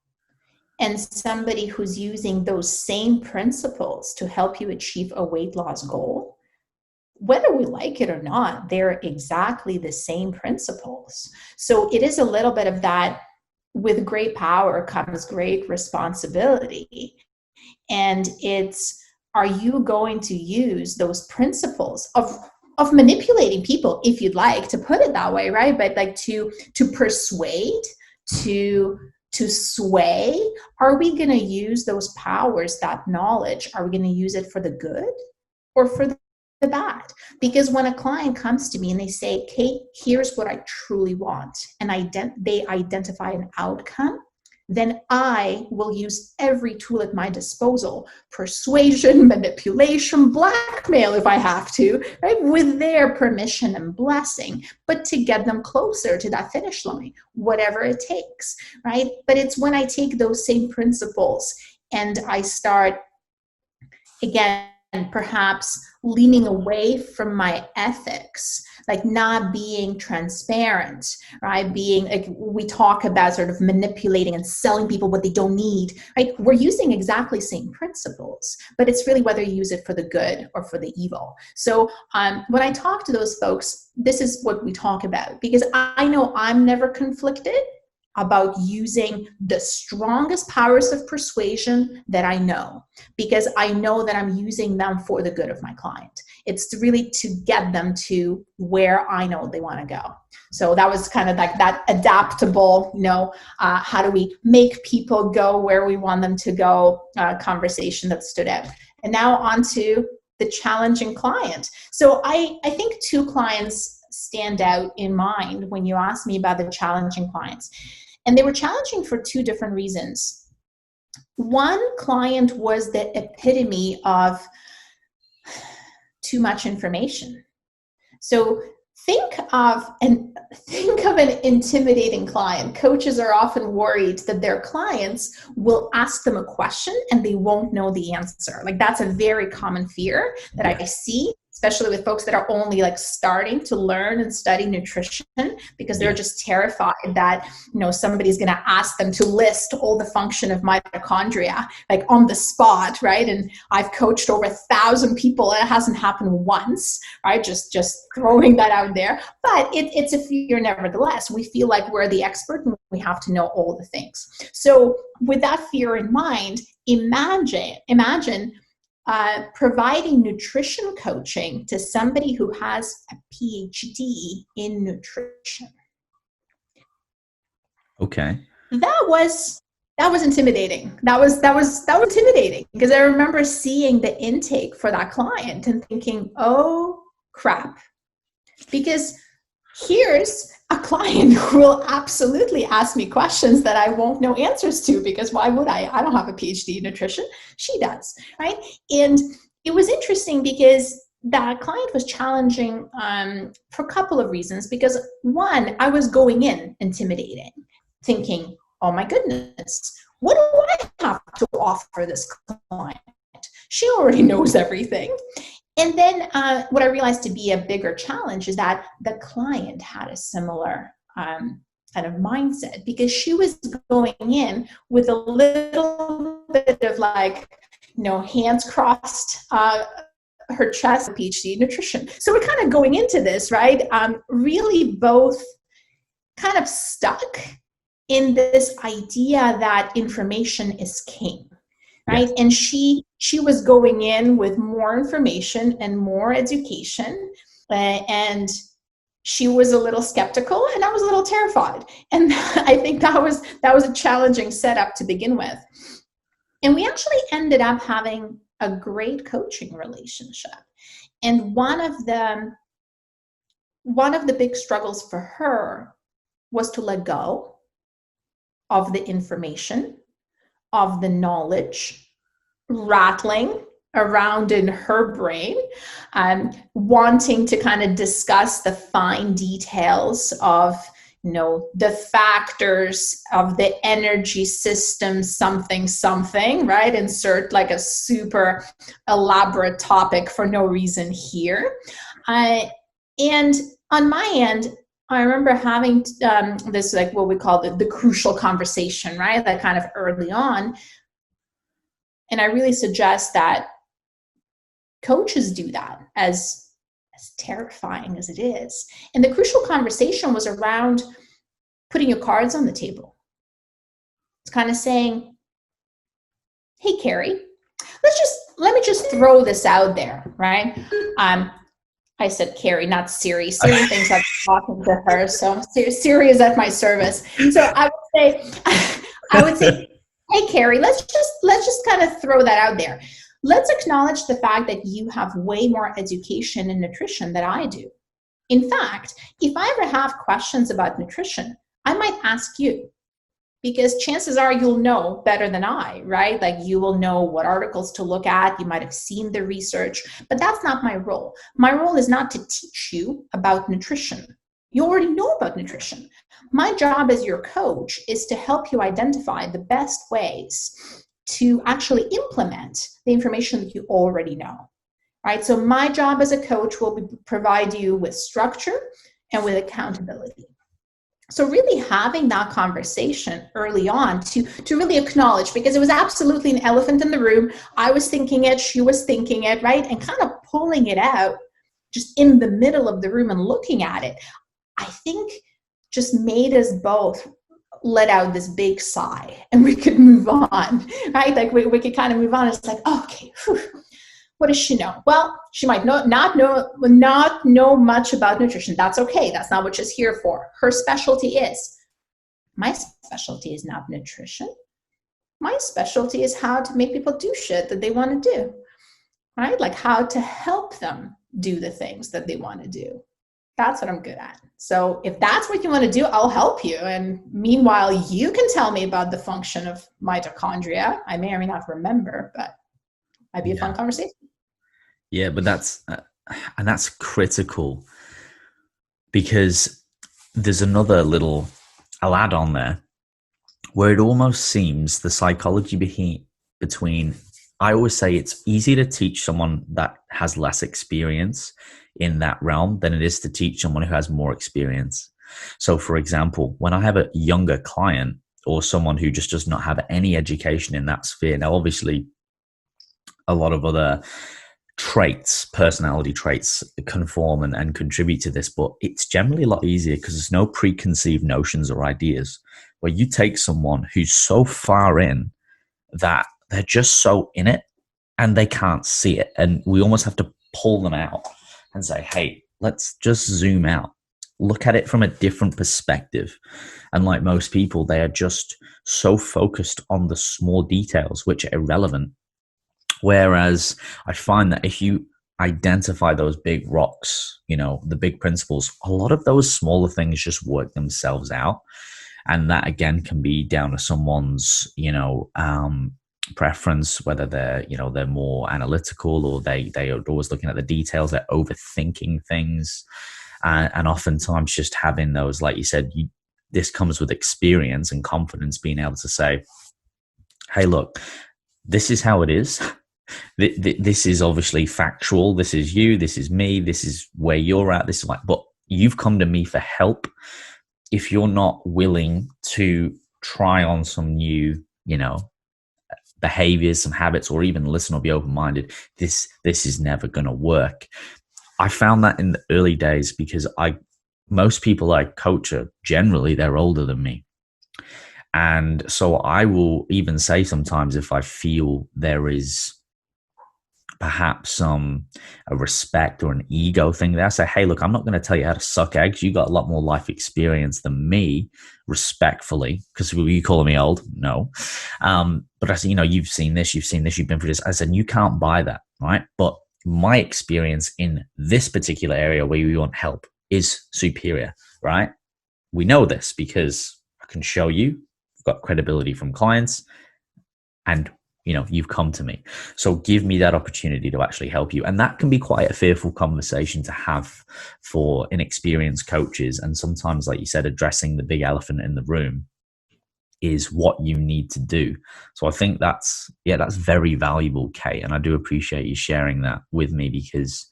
and somebody who's using those same principles to help you achieve a weight loss goal, whether we like it or not, they're exactly the same principles. So it is a little bit of that, with great power comes great responsibility. And it's, are you going to use those principles of manipulating people, if you'd like to put it that way, right? But like to persuade, to sway, are we going to use those powers, that knowledge, are we going to use it for the good or for the bad? Because when a client comes to me and they say, Kate, here's what I truly want, and they identify an outcome, then I will use every tool at my disposal, persuasion, manipulation, blackmail if I have to, right, with their permission and blessing, but to get them closer to that finish line, whatever it takes, right? But it's when I take those same principles and I start, again, perhaps leaning away from my ethics, like not being transparent, right? Being like, we talk about sort of manipulating and selling people what they don't need, right? We're using exactly same principles, but it's really whether you use it for the good or for the evil. So when I talk to those folks, this is what we talk about, because I know I'm never conflicted about using the strongest powers of persuasion that I know, because I know that I'm using them for the good of my client. It's really to get them to where I know they want to go. So that was kind of like that adaptable, how do we make people go where we want them to go conversation that stood out. And now on to the challenging client. So I think two clients stand out in mind when you ask me about the challenging clients. And they were challenging for two different reasons. One client was the epitome of too much information. So think of an intimidating client. Coaches are often worried that their clients will ask them a question and they won't know the answer. Like that's a very common fear that I see, especially with folks that are only like starting to learn and study nutrition, because they're just terrified that, somebody's going to ask them to list all the function of mitochondria, like on the spot, right? And I've coached over 1,000 people and it hasn't happened once, right? Just throwing that out there. But it's a fear nevertheless. We feel like we're the expert and we have to know all the things. So with that fear in mind, imagine providing nutrition coaching to somebody who has a PhD in nutrition. Okay. That was intimidating. That was intimidating, because I remember seeing the intake for that client and thinking, oh crap, because here's a client who will absolutely ask me questions that I won't know answers to, because why would I? I don't have a PhD in nutrition. She does, right? And it was interesting because that client was challenging for a couple of reasons. Because one, I was going in intimidating, thinking, oh my goodness, what do I have to offer this client? She already knows everything. And then what I realized to be a bigger challenge is that the client had a similar kind of mindset, because she was going in with a little bit of like, hands crossed, her chest, PhD in nutrition. So we're kind of going into this, right? Really both kind of stuck in this idea that information is king, right? Yes. And she was going in with more information and more education, and she was a little skeptical, and I was a little terrified. And I think that was a challenging setup to begin with. And we actually ended up having a great coaching relationship. And one of the big struggles for her was to let go of the information, of the knowledge rattling around in her brain, wanting to kind of discuss the fine details of, the factors of the energy system, something, right? Insert like a super elaborate topic for no reason here. And on my end, I remember having this, like what we call the crucial conversation, right? Like kind of early on. And I really suggest that coaches do that, as terrifying as it is. And the crucial conversation was around putting your cards on the table. It's kind of saying, hey, Carrie, let me just throw this out there, right? I said Carrie, not Siri. Siri thinks I'm talking to her, so Siri is at my service. So I would say, hey, Carrie, let's just kind of throw that out there. Let's acknowledge the fact that you have way more education in nutrition than I do. In fact, if I ever have questions about nutrition, I might ask you, because chances are you'll know better than I, right? Like you will know what articles to look at. You might have seen the research, but that's not my role. My role is not to teach you about nutrition. You already know about nutrition. My job as your coach is to help you identify the best ways to actually implement the information that you already know, right? So my job as a coach will provide you with structure and with accountability. So really having that conversation early on to really acknowledge, because it was absolutely an elephant in the room. I was thinking it, she was thinking it, right? And kind of pulling it out just in the middle of the room and looking at it, I think just made us both let out this big sigh, and we could move on, right? Like we could kind of move on. It's like, oh, okay, whew. What does she know? Well, she might not know much about nutrition. That's okay. That's not what she's here for. Her specialty is. My specialty is not nutrition. My specialty is how to make people do shit that they want to do, right? Like how to help them do the things that they want to do. That's what I'm good at. So if that's what you want to do, I'll help you. And meanwhile, you can tell me about the function of mitochondria. I may or may not remember, but might be a fun conversation. Yeah, but that's critical, because there's another little, I'll add on there, where it almost seems the psychology between, I always say it's easy to teach someone that has less experience in that realm than it is to teach someone who has more experience. So for example, when I have a younger client or someone who just does not have any education in that sphere, now obviously a lot of other traits, personality traits conform and contribute to this, but it's generally a lot easier because there's no preconceived notions or ideas, where you take someone who's so far in that they're just so in it and they can't see it. And we almost have to pull them out and say, hey, let's just zoom out, look at it from a different perspective. And like most people, they are just so focused on the small details, which are irrelevant. Whereas I find that if you identify those big rocks, the big principles, a lot of those smaller things just work themselves out. And that again can be down to someone's, preference, whether they're more analytical or they are always looking at the details, they're overthinking things. And oftentimes just having those, like you said, this comes with experience and confidence, being able to say, hey, look, this is how it is. This is obviously factual. This is you. This is me. This is where you're at. This is like, but you've come to me for help. If you're not willing to try on some new, behaviors, some habits, or even listen or be open-minded, this is never going to work. I found that in the early days because most people I coach are generally, they're older than me. And so I will even say sometimes if I feel there is perhaps a respect or an ego thing there, I say, hey, look, I'm not going to tell you how to suck eggs. You got a lot more life experience than me, respectfully, because you calling me old? No. But I said, you've seen this, you've been through this. I said, you can't buy that, right? But my experience in this particular area where you want help is superior, right? We know this because I can show you. Got credibility from clients, and you've come to me, so give me that opportunity to actually help you. And that can be quite a fearful conversation to have for inexperienced coaches, and sometimes, like you said, addressing the big elephant in the room is what you need to do. So I think that's very valuable, Kate, and I do appreciate you sharing that with me, because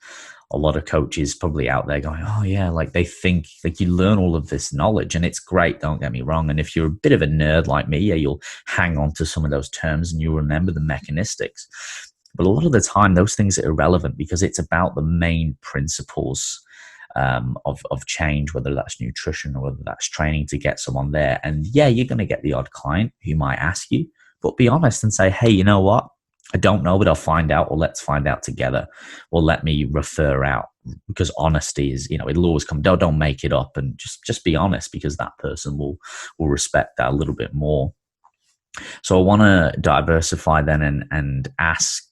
a lot of coaches probably out there going, oh yeah, like they think like you learn all of this knowledge, and it's great, don't get me wrong. And if you're a bit of a nerd like me, yeah, you'll hang on to some of those terms and you'll remember the mechanistics. But a lot of the time, those things are irrelevant because it's about the main principles of change, whether that's nutrition or whether that's training to get someone there. And yeah, you're going to get the odd client who might ask you, but be honest and say, hey, you know what? I don't know, but I'll find out, or let's find out together, or let me refer out, because honesty is, it'll always come. Don't make it up, and just be honest, because that person will respect that a little bit more. So I want to diversify then and ask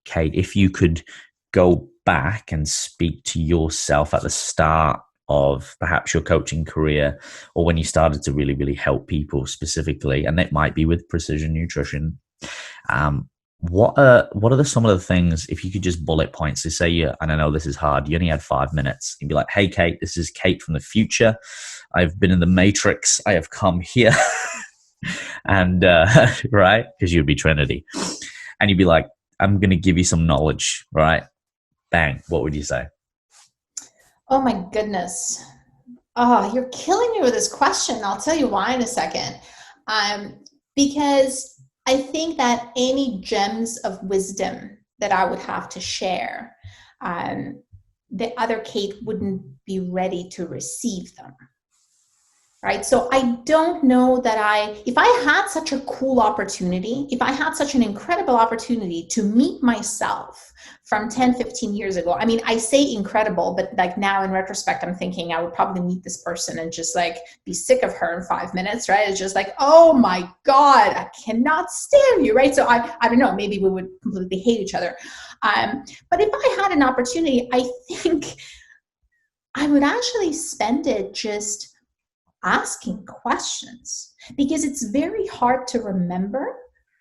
Kate if you could go back and speak to yourself at the start of perhaps your coaching career, or when you started to really, really help people specifically, and it might be with precision nutrition. What are some of the things, if you could just bullet points to say, and I know this is hard, you only had 5 minutes, you'd be like, hey, Kate, this is Kate from the future. I've been in the matrix. I have come here. And, right? Because you'd be Trinity. And you'd be like, I'm going to give you some knowledge, right? Bang. What would you say? Oh my goodness. Oh, you're killing me with this question. I'll tell you why in a second. Because I think that any gems of wisdom that I would have to share, the other Kate wouldn't be ready to receive them. Right? So I don't know that if I had such a cool opportunity, if I had such an incredible opportunity to meet myself from 10, 15 years ago, I mean, I say incredible, but like now in retrospect, I'm thinking I would probably meet this person and just like be sick of her in 5 minutes, right? It's just like, oh my God, I cannot stand you, right? So I don't know, maybe we would completely hate each other. But if I had an opportunity, I think I would actually spend it just asking questions, because it's very hard to remember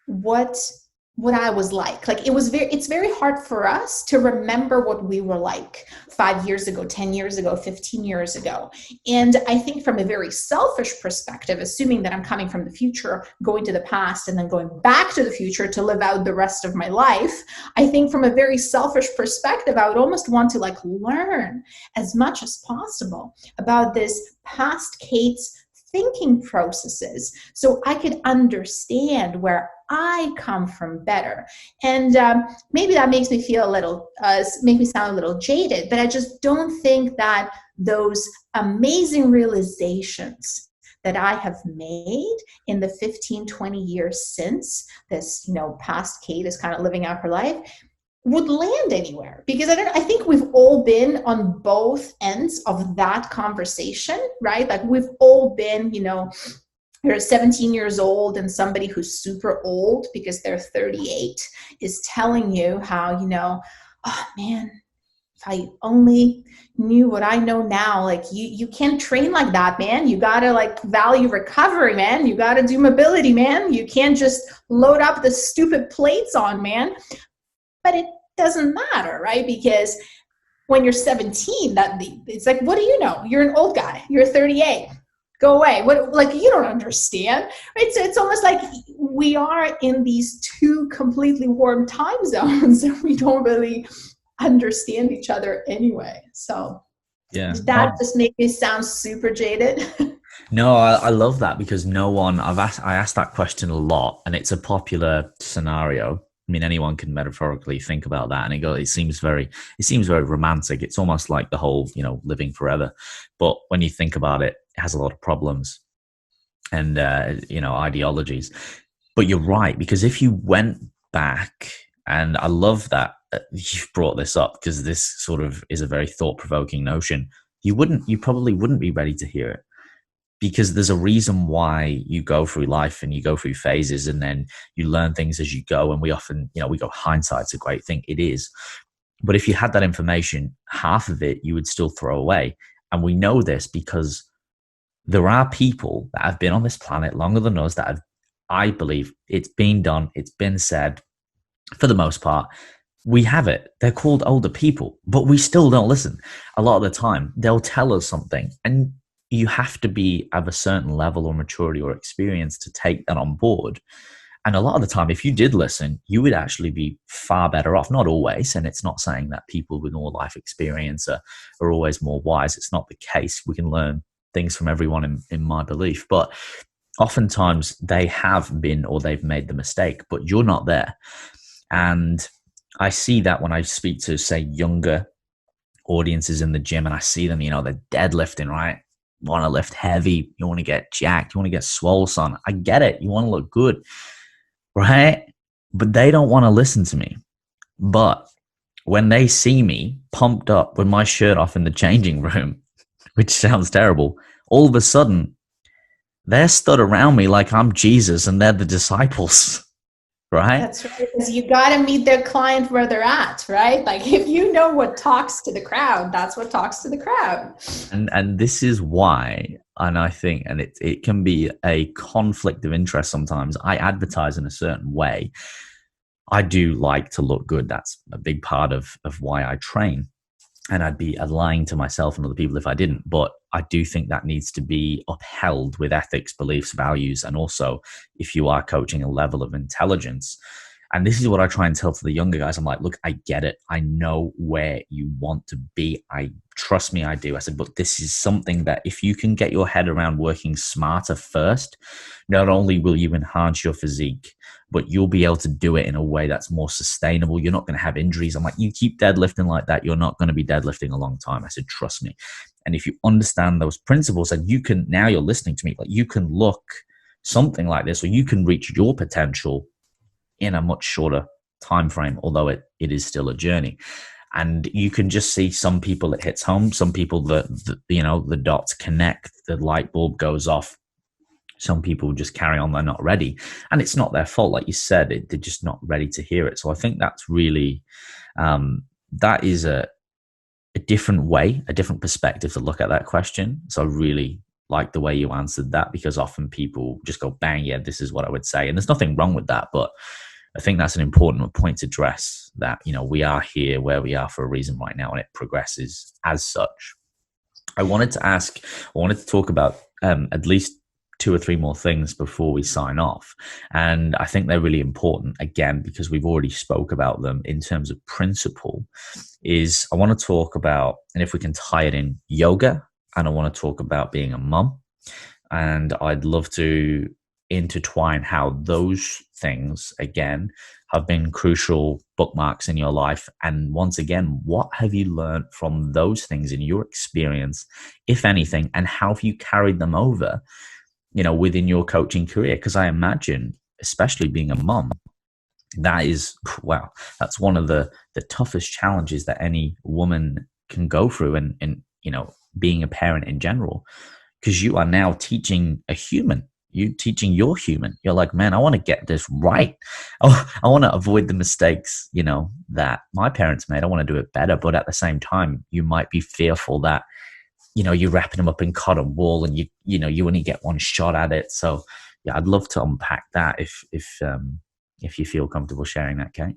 what I was like. Like it's very hard for us to remember what we were like 5 years ago, 10 years ago, 15 years ago. And I think from a very selfish perspective, assuming that I'm coming from the future, going to the past, and then going back to the future to live out the rest of my life, I think from a very selfish perspective, I would almost want to like learn as much as possible about this past Kate's thinking processes, so I could understand where I come from better. And maybe that makes me feel make me sound a little jaded, but I just don't think that those amazing realizations that I have made in the 15, 20 years since this, past Kate is kind of living out her life, would land anywhere, because I think we've all been on both ends of that conversation, right? Like we've all been, you're 17 years old and somebody who's super old because they're 38 is telling you how, oh man, if I only knew what I know now, like you can't train like that, man. You gotta like value recovery, man. You gotta do mobility, man. You can't just load up the stupid plates on, man. But it doesn't matter, right? Because when you're 17, it's like, what do you know? You're an old guy. You're 38. go away. What, like, you don't understand, right? So it's almost like we are in these two completely warm time zones and we don't really understand each other anyway. So Yeah. did that just make me sound super jaded? No, I love that because no one I asked that question a lot, and it's a popular scenario. I mean, anyone can metaphorically think about that, and it seems very romantic. It's almost like the whole, living forever. But when you think about it, it has a lot of problems and ideologies. But you're right, because if you went back, and I love that you've brought this up because this sort of is a very thought provoking notion. You probably wouldn't be ready to hear it, because there's a reason why you go through life and you go through phases and then you learn things as you go. And we often, we go, hindsight's a great thing. It is. But if you had that information, half of it you would still throw away. And we know this because there are people that have been on this planet longer than us that have, I believe, it's been done, it's been said, for the most part. We have it. They're called older people, but we still don't listen. A lot of the time, they'll tell us something, and you have to be of a certain level or maturity or experience to take that on board. And a lot of the time, if you did listen, you would actually be far better off. Not always, and it's not saying that people with more life experience are always more wise. It's not the case. We can learn things from everyone, in my belief. But oftentimes they have been, or they've made the mistake, but you're not there. And I see that when I speak to, say, younger audiences in the gym, and I see them, they're deadlifting, right? You want to lift heavy, you want to get jacked, you want to get swole, son. I get it. You want to look good, right? But they don't want to listen to me. But when they see me pumped up with my shirt off in the changing room, which sounds terrible, all of a sudden they're stood around me like I'm Jesus and they're the disciples. Right? That's right. Because you got to meet their client where they're at, right? Like, if you know what talks to the crowd, that's what talks to the crowd. And this is why, and I think, and it can be a conflict of interest sometimes. I advertise in a certain way. I do like to look good. That's a big part of why I train. And I'd be lying to myself and other people if I didn't. But I do think that needs to be upheld with ethics, beliefs, values, and also if you are coaching a level of intelligence. And this is what I try and tell to the younger guys. I'm like, look, I get it. I know where you want to be. Trust me, I do. I said, but this is something that if you can get your head around working smarter first, not only will you enhance your physique, but you'll be able to do it in a way that's more sustainable. You're not going to have injuries. I'm like, you keep deadlifting like that, you're not going to be deadlifting a long time. I said, trust me. And if you understand those principles, and you can, now you're listening to me, like you can look something like this, or you can reach your potential in a much shorter time frame, although it is still a journey. And you can just see some people it hits home, some people the dots connect, the light bulb goes off. Some people just carry on, they're not ready. And it's not their fault, like you said, they're just not ready to hear it. So I think that's really, that is a different way, a different perspective to look at that question. So I really like the way you answered that, because often people just go, bang, yeah, this is what I would say. And there's nothing wrong with that. But I think that's an important point to address, that, we are here where we are for a reason right now, and it progresses as such. I wanted to talk about at least 2 or 3 more things before we sign off. And I think they're really important, again, because we've already spoke about them in terms of principle. Is I want to talk about, and if we can tie it in, yoga, and I want to talk about being a mum. And I'd love to intertwine how those things, again, have been crucial bookmarks in your life. And once again, what have you learned from those things in your experience, if anything, and how have you carried them over, within your coaching career? Because I imagine, especially being a mom, that is, wow, that's one of the toughest challenges that any woman can go through, and being a parent in general, because you are now teaching a human. You're teaching your human. You're like, man, I want to get this right. Oh, I want to avoid the mistakes, that my parents made. I want to do it better. But at the same time, you might be fearful that, you're wrapping them up in cotton wool, and you only get one shot at it. So yeah, I'd love to unpack that if you feel comfortable sharing that, Kate.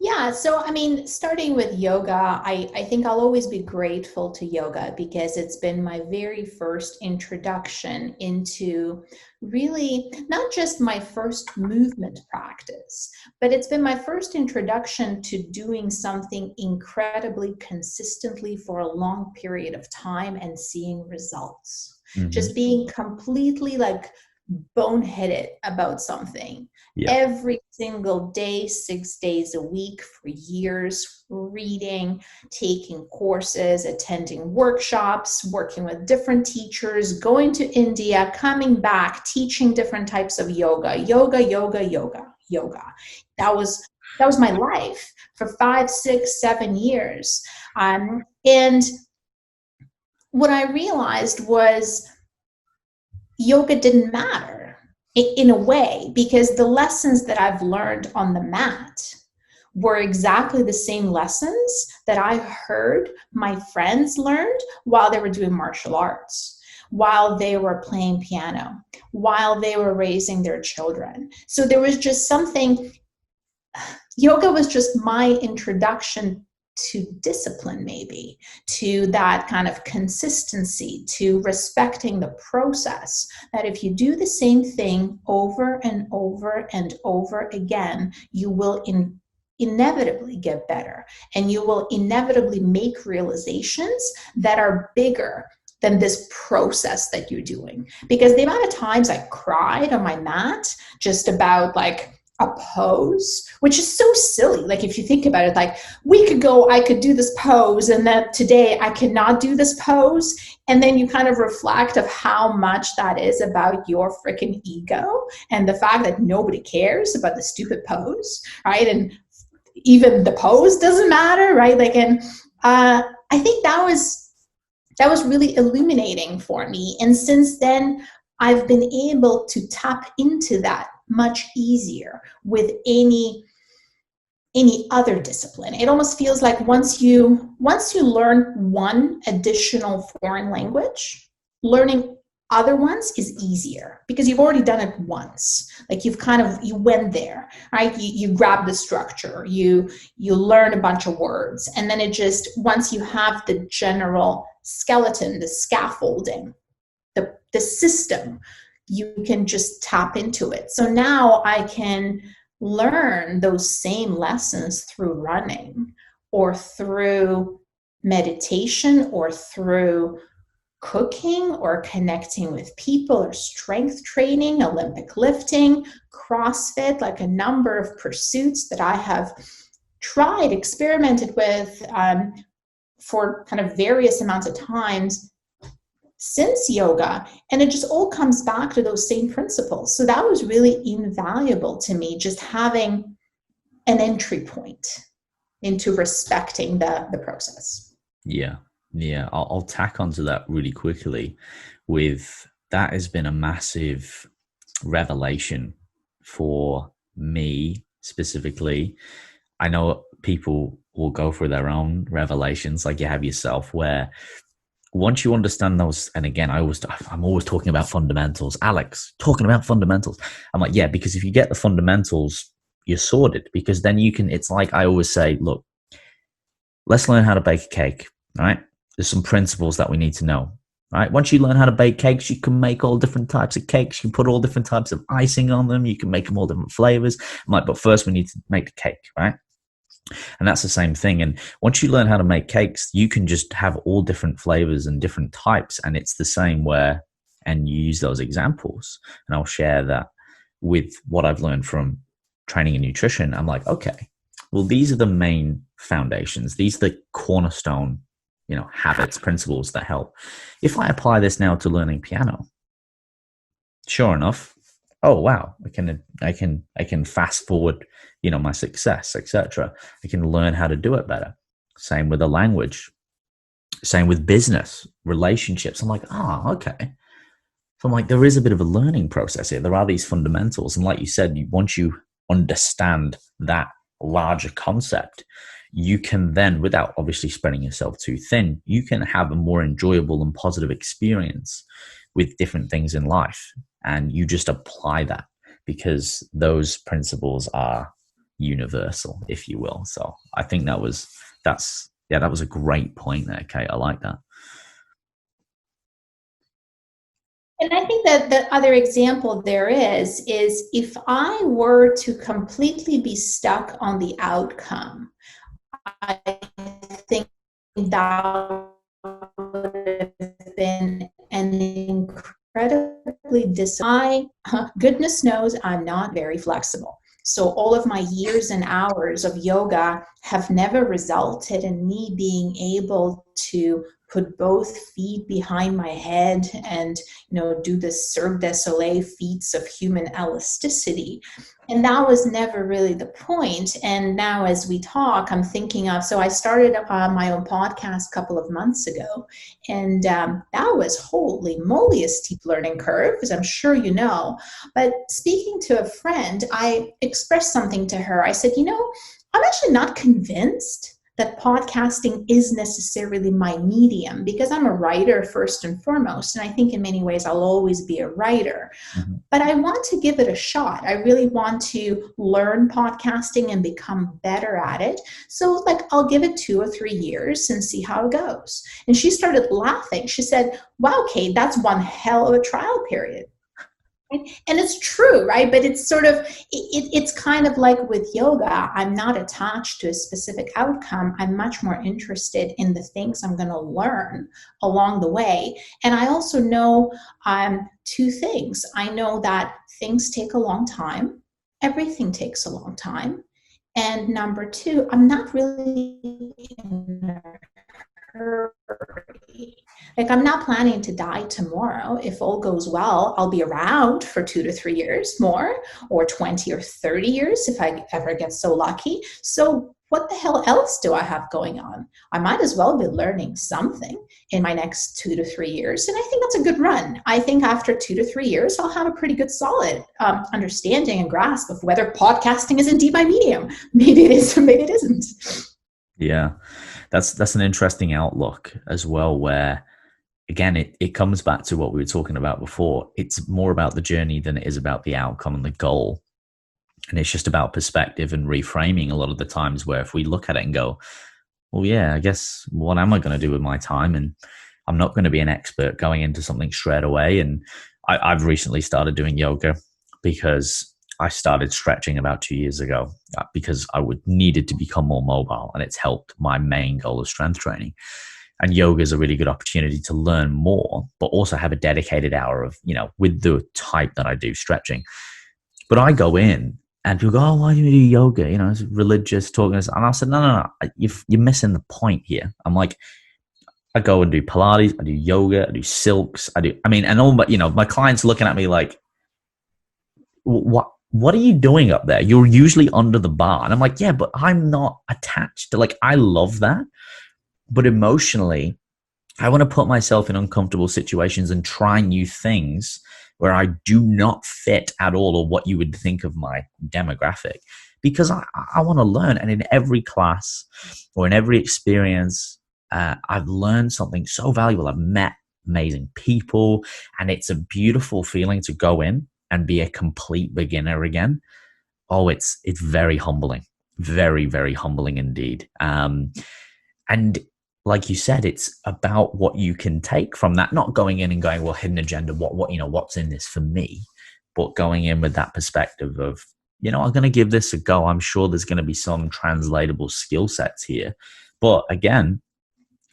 Yeah, so I mean, starting with yoga, I think I'll always be grateful to yoga because it's been my very first introduction into really not just my first movement practice, but it's been my first introduction to doing something incredibly consistently for a long period of time and seeing results. Hmm. Just being completely like boneheaded about something Yeah. every single day, 6 days a week for years, reading, taking courses, attending workshops, working with different teachers, going to India, coming back, teaching different types of yoga, yoga. That was that was my life for 5, 6, 7 years. And what I realized was yoga didn't matter in a way because the lessons that I've learned on the mat were exactly the same lessons that I heard my friends learned while they were doing martial arts, while they were playing piano, while they were raising their children. So there was just something, yoga was just my introduction to discipline, maybe to that kind of consistency, to respecting the process, that if you do the same thing over and over and over again, you will inevitably get better, and you will inevitably make realizations that are bigger than this process that you're doing. Because the amount of times I cried on my mat just about like a pose, which is so silly. Like if you think about it, like a week ago I could do this pose and then today I cannot do this pose. And then you kind of reflect of how much that is about your freaking ego and the fact that nobody cares about the stupid pose, right? And even the pose doesn't matter, right? Like, and I think that was really illuminating for me. And since then, I've been able to tap into that much easier with any other discipline. It almost feels like once you learn one additional foreign language, learning other ones is easier because you've already done it once. Like you went there, right? You grab the structure, you learn a bunch of words, and then it just, once you have the general skeleton, the scaffolding, the system, you can just tap into it. So now I can learn those same lessons through running or through meditation or through cooking or connecting with people or strength training, Olympic lifting, CrossFit, like a number of pursuits that I have tried, experimented with for kind of various amounts of times since yoga. And it just all comes back to those same principles. So that was really invaluable to me, just having an entry point into respecting the process. Yeah. Yeah. I'll tack onto that really quickly with that has been a massive revelation for me specifically. I know people will go through their own revelations like you have yourself, where once you understand those, and again, I'm always talking about fundamentals. Alex, talking about fundamentals. I'm like, yeah, because if you get the fundamentals, you're sorted. Because then you can, it's like I always say, look, let's learn how to bake a cake, all right? There's some principles that we need to know, right? Once you learn how to bake cakes, you can make all different types of cakes. You can put all different types of icing on them. You can make them all different flavors. I'm like, but first we need to make the cake, right? And that's the same thing. And once you learn how to make cakes, you can just have all different flavors and different types. And it's the same where, and you use those examples. And I'll share that with what I've learned from training and nutrition. I'm like, okay, well, these are the main foundations. These are the cornerstone, habits, principles that help. If I apply this now to learning piano, sure enough, oh wow, I can fast forward, my success, etc. I can learn how to do it better. Same with the language, same with business, relationships. I'm like, okay. So I'm like, there is a bit of a learning process here. There are these fundamentals, and like you said, once you understand that larger concept, you can then, without obviously spreading yourself too thin, you can have a more enjoyable and positive experience with different things in life. And you just apply that because those principles are universal, if you will. So I think that was a great point there, Kate. I like that. And I think that the other example there is if I were to completely be stuck on the outcome, I think that would have been an incredibly goodness knows I'm not very flexible. So all of my years and hours of yoga have never resulted in me being able to put both feet behind my head and do the Cirque du Soleil feats of human elasticity. And that was never really the point. And now as we talk, I'm thinking of, so I started my own podcast a couple of months ago. And that was, holy moly, a steep learning curve, as I'm sure you know. But speaking to a friend, I expressed something to her. I said, I'm actually not convinced that podcasting is necessarily my medium, because I'm a writer first and foremost. And I think in many ways I'll always be a writer. Mm-hmm. But I want to give it a shot. I really want to learn podcasting and become better at it. So I'll give it 2 or 3 years and see how it goes. And she started laughing. She said, wow, Kate, that's one hell of a trial period. And it's true, right? But it's sort of, it's kind of like with yoga. I'm not attached to a specific outcome. I'm much more interested in the things I'm going to learn along the way. And I also know 2 things. I know that things take a long time. Everything takes a long time. And number 2, I'm not really in a hurry. I'm not planning to die tomorrow. If all goes well, I'll be around for 2 to 3 years more, or 20 or 30 years if I ever get so lucky. So what the hell else do I have going on? I might as well be learning something in my next 2 to 3 years. And I think that's a good run. I think after 2 to 3 years, I'll have a pretty good solid understanding and grasp of whether podcasting is indeed my medium. Maybe it is, or maybe it isn't. Yeah, that's an interesting outlook as well, where again, it comes back to what we were talking about before. It's more about the journey than it is about the outcome and the goal. And it's just about perspective and reframing a lot of the times, where if we look at it and go, well, yeah, I guess what am I going to do with my time? And I'm not going to be an expert going into something straight away. And I've recently started doing yoga because I started stretching about 2 years ago because I needed to become more mobile, and it's helped my main goal of strength training. And yoga is a really good opportunity to learn more, but also have a dedicated hour of, with the type that I do, stretching. But I go in and people go, oh, why do you do yoga? It's religious talking. And I said, no, you're missing the point here. I'm like, I go and do Pilates, I do yoga, I do silks, and all my clients looking at me like, what are you doing up there? You're usually under the bar. And I'm like, yeah, but I'm not attached to, I love that. But emotionally, I want to put myself in uncomfortable situations and try new things where I do not fit at all, or what you would think of my demographic, because I want to learn. And in every class or in every experience, I've learned something so valuable. I've met amazing people, and it's a beautiful feeling to go in and be a complete beginner again. Oh, it's very humbling, very, very humbling indeed. And like you said, it's about what you can take from that, not going in and going, well, hidden agenda, what's in this for me, but going in with that perspective of, I'm going to give this a go. I'm sure there's going to be some translatable skill sets here. But again,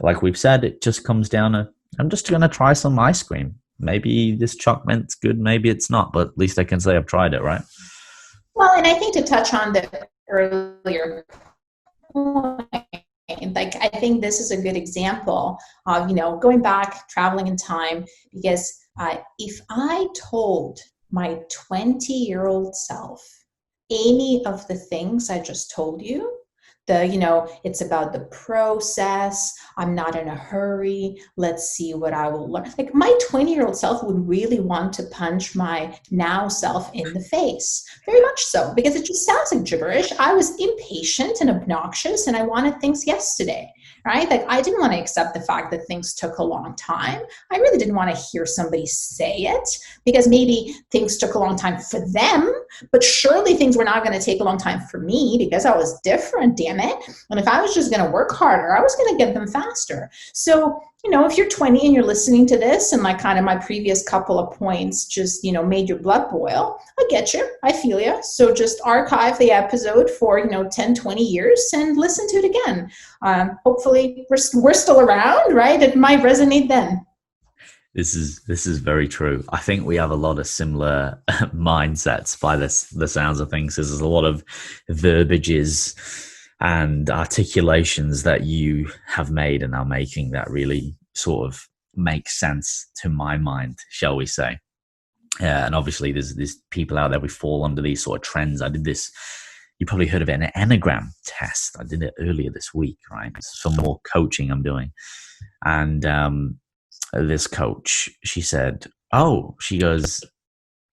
like we've said, it just comes down to, I'm just going to try some ice cream. Maybe this chocolat's good, maybe it's not, but at least I can say I've tried it, right? Well, and I think to touch on the earlier point, I think this is a good example of, going back, traveling in time, because if I told my 20-year-old self any of the things I just told you, it's about the process. I'm not in a hurry. Let's see what I will learn. Like my 20-year-old self would really want to punch my now self in the face. Very much so, because it just sounds like gibberish. I was impatient and obnoxious and I wanted things yesterday, right? Like I didn't want to accept the fact that things took a long time. I really didn't want to hear somebody say it because maybe things took a long time for them, but surely things were not going to take a long time for me because I was different, damn it. And if I was just going to work harder, I was going to get them faster. So, if you're 20 and you're listening to this and like kind of my previous couple of points just, made your blood boil, I get you. I feel you. So just archive the episode for, 10, 20 years and listen to it again. Hopefully we're still around, right? It might resonate then. This is very true. I think we have a lot of similar mindsets by the sounds of things. There's a lot of verbiages and articulations that you have made and are making that really sort of make sense to my mind, shall we say. And obviously there's people out there, we fall under these sort of trends. I did this, you probably heard of it, an Enneagram test. I did it earlier this week, right? Some more coaching I'm doing. And this coach, she said, she goes,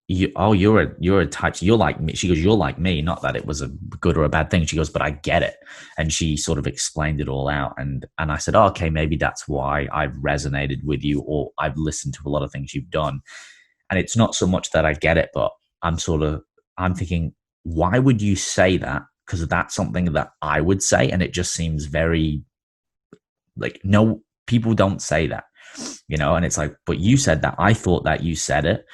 you're a type, you're like me. She goes, you're like me. Not that it was a good or a bad thing. She goes, but I get it. And she sort of explained it all out. And I said, okay, maybe that's why I've resonated with you, or I've listened to a lot of things you've done. And it's not so much that I get it, but I'm thinking, why would you say that? Because that's something that I would say. And it just seems very like, no, people don't say that, and it's like, but you said that. I thought that you said it.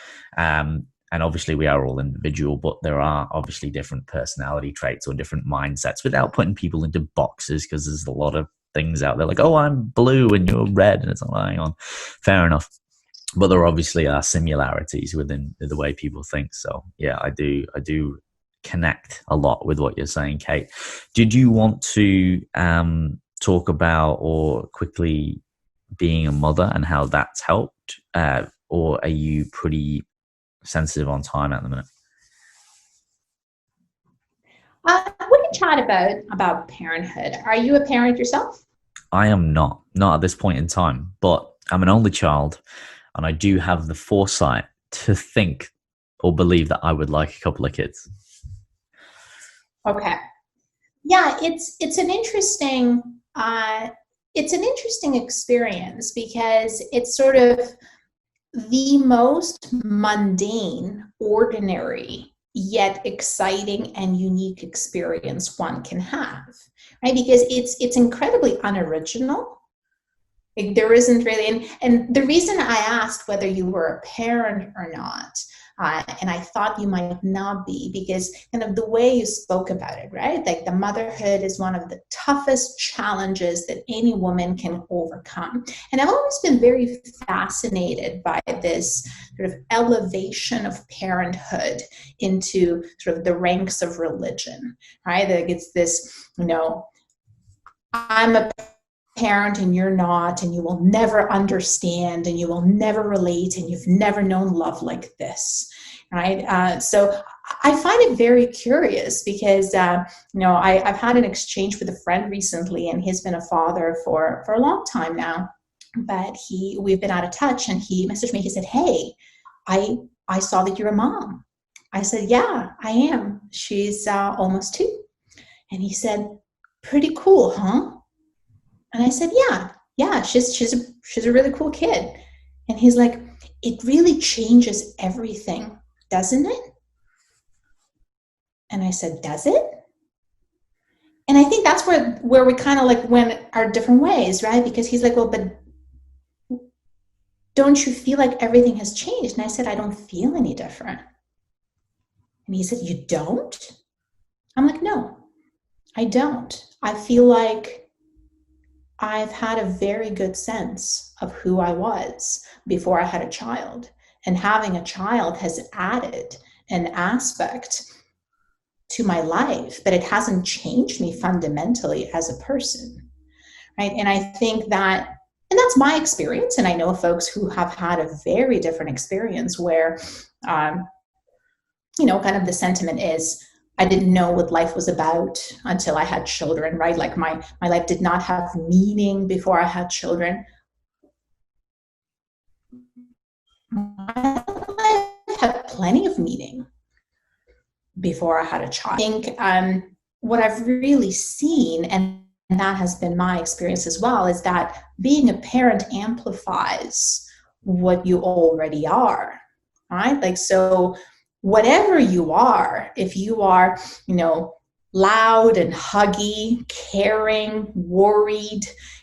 And obviously we are all individual, but there are obviously different personality traits or different mindsets without putting people into boxes, because there's a lot of things out there like, I'm blue and you're red. And it's like, hang on, fair enough. But there obviously are similarities within the way people think. So yeah, I do connect a lot with what you're saying, Kate. Did you want to talk about or quickly being a mother and how that's helped? Or are you pretty sensitive on time at the minute? We can chat about parenthood. Are you a parent yourself? I am not at this point in time, but I'm an only child and I do have the foresight to think or believe that I would like a couple of kids. Okay. Yeah, it's an interesting experience because it's sort of the most mundane, ordinary, yet exciting and unique experience one can have, right? Because it's incredibly unoriginal. Like there isn't really, and the reason I asked whether you were a parent or not, and I thought you might not be, because kind of the way you spoke about it, right? Like the motherhood is one of the toughest challenges that any woman can overcome. And I've always been very fascinated by this sort of elevation of parenthood into sort of the ranks of religion, right? Like it's this, I'm a parent and you're not, and you will never understand and you will never relate and you've never known love like this, right? So I find it very curious because I've had an exchange with a friend recently, and he's been a father for a long time now, but we've been out of touch, and he messaged me. He said, hey, I saw that you're a mom. I said, yeah, I am. She's almost 2. And he said, pretty cool, huh? And I said, yeah, she's a really cool kid. And he's like, it really changes everything, doesn't it? And I said, does it? And I think that's where we kind of like went our different ways, right? Because he's like, well, but don't you feel like everything has changed? And I said, I don't feel any different. And he said, you don't? I'm like, no, I don't. I feel like I've had a very good sense of who I was before I had a child. And having a child has added an aspect to my life, but it hasn't changed me fundamentally as a person, right? And I think that, and that's my experience, and I know folks who have had a very different experience where, kind of the sentiment is, I didn't know what life was about until I had children, right? Like my life did not have meaning before I had children. My life had plenty of meaning before I had a child. I think what I've really seen, and that has been my experience as well, is that being a parent amplifies what you already are, right? Like, so whatever you are, if you are, loud and huggy, caring, worried,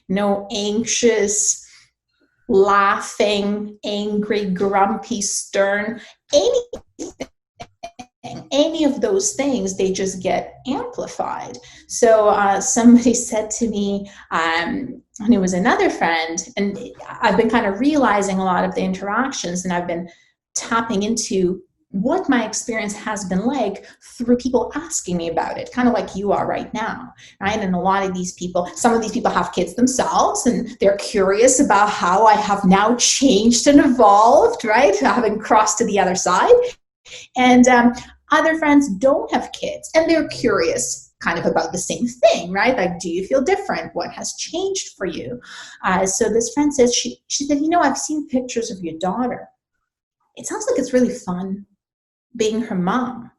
anxious, laughing, angry, grumpy, stern, any of those things, they just get amplified. So somebody said to me, and it was another friend, and I've been kind of realizing a lot of the interactions, and I've been tapping into what my experience has been like through people asking me about it, kind of like you are right now, right? And a lot of these people, some of these people have kids themselves, and they're curious about how I have now changed and evolved, right? Having crossed to the other side. And other friends don't have kids, and they're curious kind of about the same thing, right? Like, do you feel different? What has changed for you? So this friend says, she said, I've seen pictures of your daughter. It sounds like it's really fun being her mom.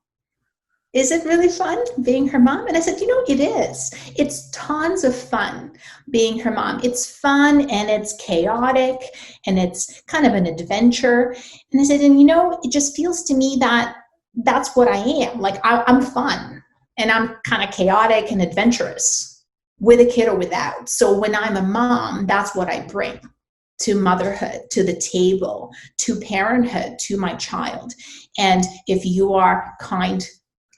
Is it really fun being her mom? And I said, it is. It's tons of fun being her mom. It's fun, and it's chaotic, and it's kind of an adventure. And I said, it just feels to me that that's what I am. Like, I'm fun, and I'm kind of chaotic and adventurous, with a kid or without. So when I'm a mom, that's what I bring to motherhood, to the table, to parenthood, to my child. And if you are kind,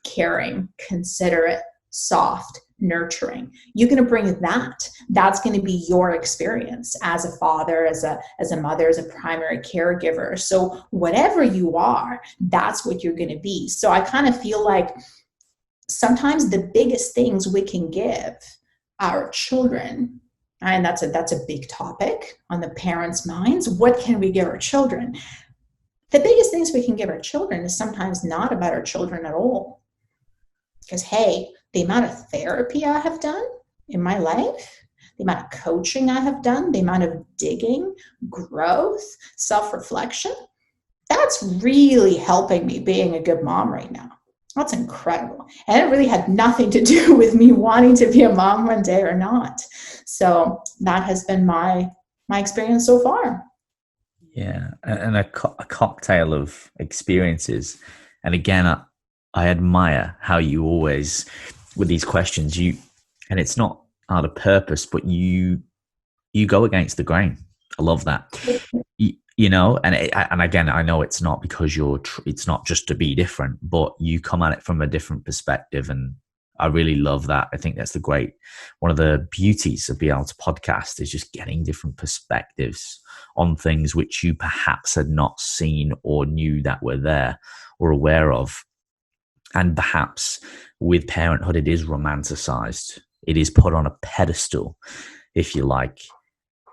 caring, considerate, soft, nurturing, you're going to bring that. That's going to be your experience as a father, as a mother, as a primary caregiver. So whatever you are, that's what you're going to be. So I kind of feel like sometimes the biggest things we can give our children, and that's a big topic on the parents' minds. What can we give our children? The biggest things we can give our children is sometimes not about our children at all. Because, hey, the amount of therapy I have done in my life, the amount of coaching I have done, the amount of digging, growth, self-reflection, that's really helping me being a good mom right now. That's incredible. And it really had nothing to do with me wanting to be a mom one day or not. So that has been my experience so far. Yeah, and a cocktail of experiences. And again, I admire how you always, with these questions, and it's not out of purpose, but you go against the grain. I love that. And again, I know it's not because it's not just to be different, but you come at it from a different perspective, and I really love that. I think that's one of the beauties of being able to podcast is just getting different perspectives on things which you perhaps had not seen or knew that were there or aware of. And perhaps with parenthood, it is romanticized. It is put on a pedestal, if you like.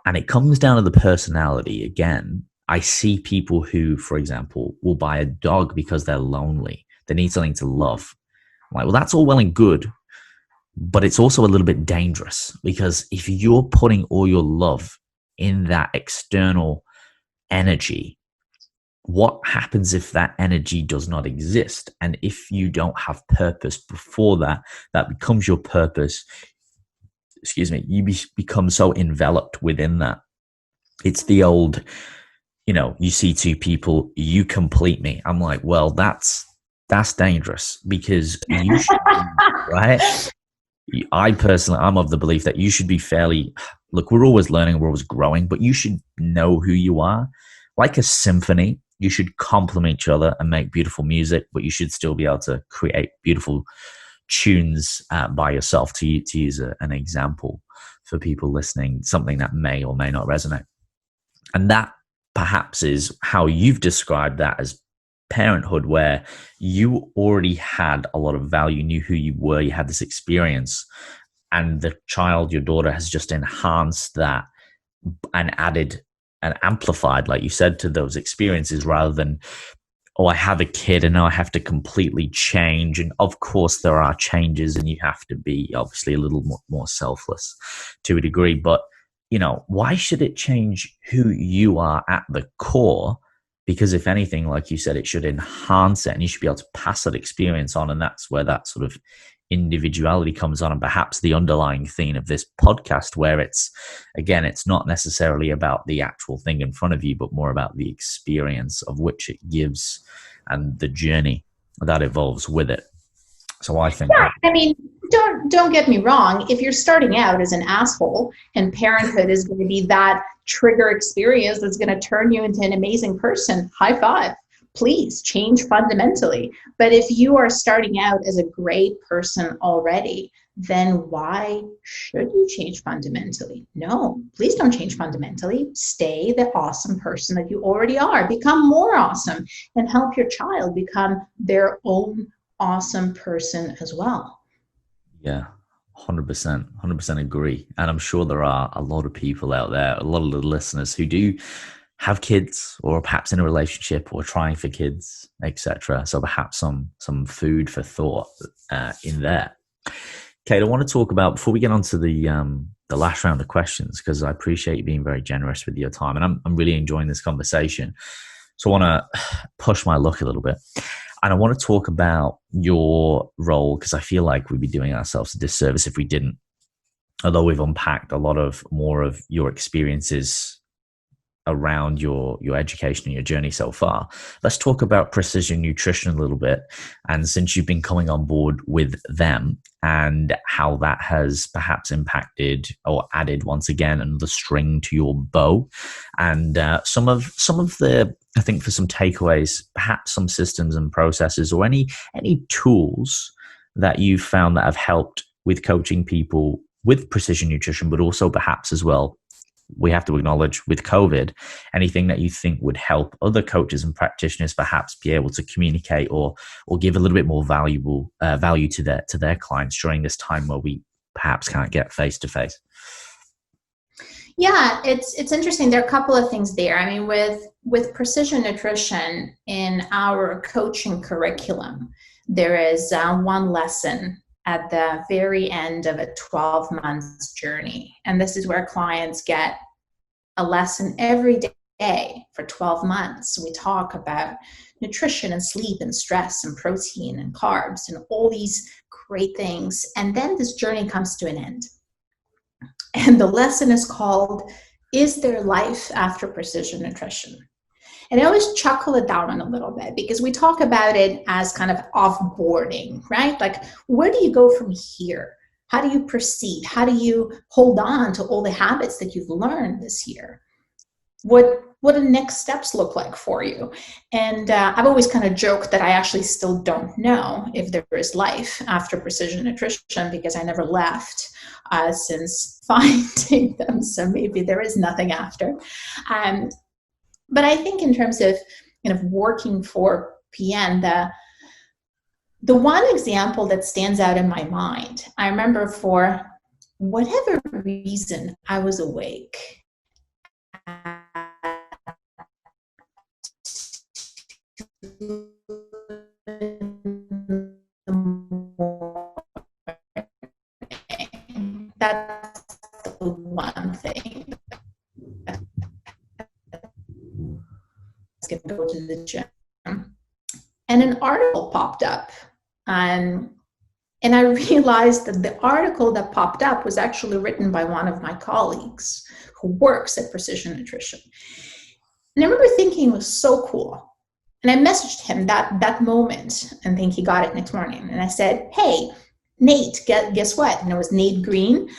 And it comes down to the personality. Again, I see people who, for example, will buy a dog because they're lonely. They need something to love. I'm like, well, that's all well and good, but it's also a little bit dangerous, because if you're putting all your love in that external energy, what happens if that energy does not exist? And if you don't have purpose before that becomes your purpose. You become so enveloped within that. It's the old, you see two people, you complete me. I'm like, well, that's dangerous, because you should be, right? I'm of the belief that you should be look, we're always learning, we're always growing, but you should know who you are. Like a symphony, you should complement each other and make beautiful music, but you should still be able to create beautiful tunes by yourself, to use an example for people listening, something that may or may not resonate. And that perhaps is how you've described that as parenthood, where you already had a lot of value, knew who you were, you had this experience, and the child, your daughter, has just enhanced that and added and amplified, like you said, to those experiences, rather than oh, I have a kid and now I have to completely change. And of course, there are changes, and you have to be obviously a little more selfless to a degree. But, why should it change who you are at the core? Because if anything, like you said, it should enhance it, and you should be able to pass that experience on. And that's where that sort of individuality comes on, and perhaps the underlying theme of this podcast, where it's not necessarily about the actual thing in front of you, but more about the experience of which it gives and the journey that evolves with it. So I think, yeah, I mean, don't get me wrong. If you're starting out as an asshole and parenthood is going to be that trigger experience that's going to turn you into an amazing person, high five. Please change fundamentally. But if you are starting out as a great person already, then why should you change fundamentally? No, please don't change fundamentally. Stay the awesome person that you already are. Become more awesome and help your child become their own awesome person as well. Yeah, 100% agree. And I'm sure there are a lot of people out there, a lot of the listeners who do have kids, or perhaps in a relationship, or trying for kids, etc. So perhaps some food for thought in there. Kate, I want to talk about, before we get on to the last round of questions, because I appreciate you being very generous with your time, and I'm really enjoying this conversation. So I want to push my luck a little bit. And I want to talk about your role, because I feel like we'd be doing ourselves a disservice if we didn't. Although we've unpacked a lot of more of your experiences around your education and your journey so far, let's talk about precision nutrition a little bit. And since you've been coming on board with them, and how that has perhaps impacted or added once again another string to your bow, and some of the, I think, for some takeaways, perhaps some systems and processes, or any tools that you've found that have helped with coaching people with precision nutrition, but also perhaps as well, we have to acknowledge, with COVID, anything that you think would help other coaches and practitioners perhaps be able to communicate or give a little bit more value to their clients during this time where we perhaps can't get face to face. Yeah, it's interesting. There are a couple of things there. I mean, with precision nutrition in our coaching curriculum, there is one lesson at the very end of a 12-month journey. And this is where clients get a lesson every day for 12 months. We talk about nutrition and sleep and stress and protein and carbs and all these great things. And then this journey comes to an end. And the lesson is called, Is There Life After Precision Nutrition? And I always chuckle it down a little bit, because we talk about it as kind of offboarding, right? Like, where do you go from here? How do you proceed? How do you hold on to all the habits that you've learned this year? What do next steps look like for you? And I've always kind of joked that I actually still don't know if there is life after precision nutrition, because I never left since finding them. So maybe there is nothing after. But I think in terms of kind of working for PN, the one example that stands out in my mind, I remember for whatever reason I was awake. That's the one thing. Going to go to the gym, and an article popped up, and I realized that the article that popped up was actually written by one of my colleagues who works at Precision Nutrition. And I remember thinking it was so cool, and I messaged him that moment, and think he got it next morning. And I said, "Hey, Nate, guess what?" And it was Nate Green.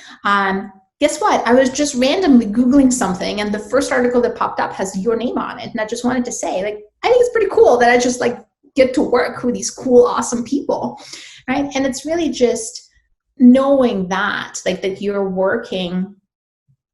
Guess what? I was just randomly Googling something, and the first article that popped up has your name on it. And I just wanted to say, like, I think it's pretty cool that I just get to work with these cool, awesome people, right? And it's really just knowing that you're working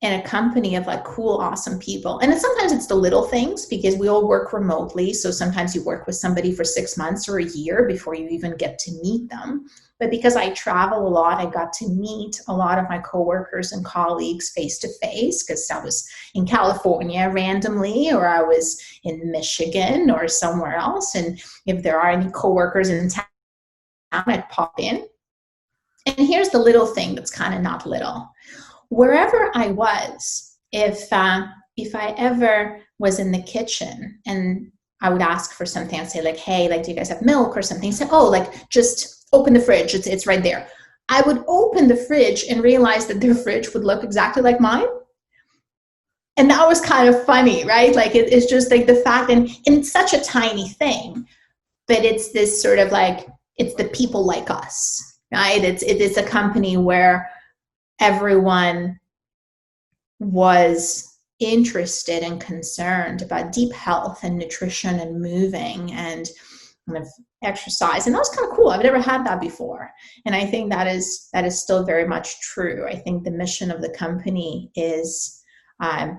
in a company of cool, awesome people. And sometimes it's the little things, because we all work remotely. So sometimes you work with somebody for 6 months or a year before you even get to meet them. But because I travel a lot, I got to meet a lot of my coworkers and colleagues face to face, because I was in California randomly, or I was in Michigan or somewhere else. And if there are any coworkers in town, I'd pop in. And here's the little thing that's kind of not little. Wherever I was, if I ever was in the kitchen and I would ask for something, I'd say like, hey, like, do you guys have milk or something? Say, oh, like, just open the fridge. It's right there. I would open the fridge and realize that their fridge would look exactly like mine. And that was kind of funny, right? Like, it's just like the fact, and it's such a tiny thing, but it's this sort of like, it's the people like us, right? It's a company where everyone was interested and concerned about deep health and nutrition and moving and kind of exercise. And that was kind of cool. I've never had that before. And I think that is still very much true. I think the mission of the company is, I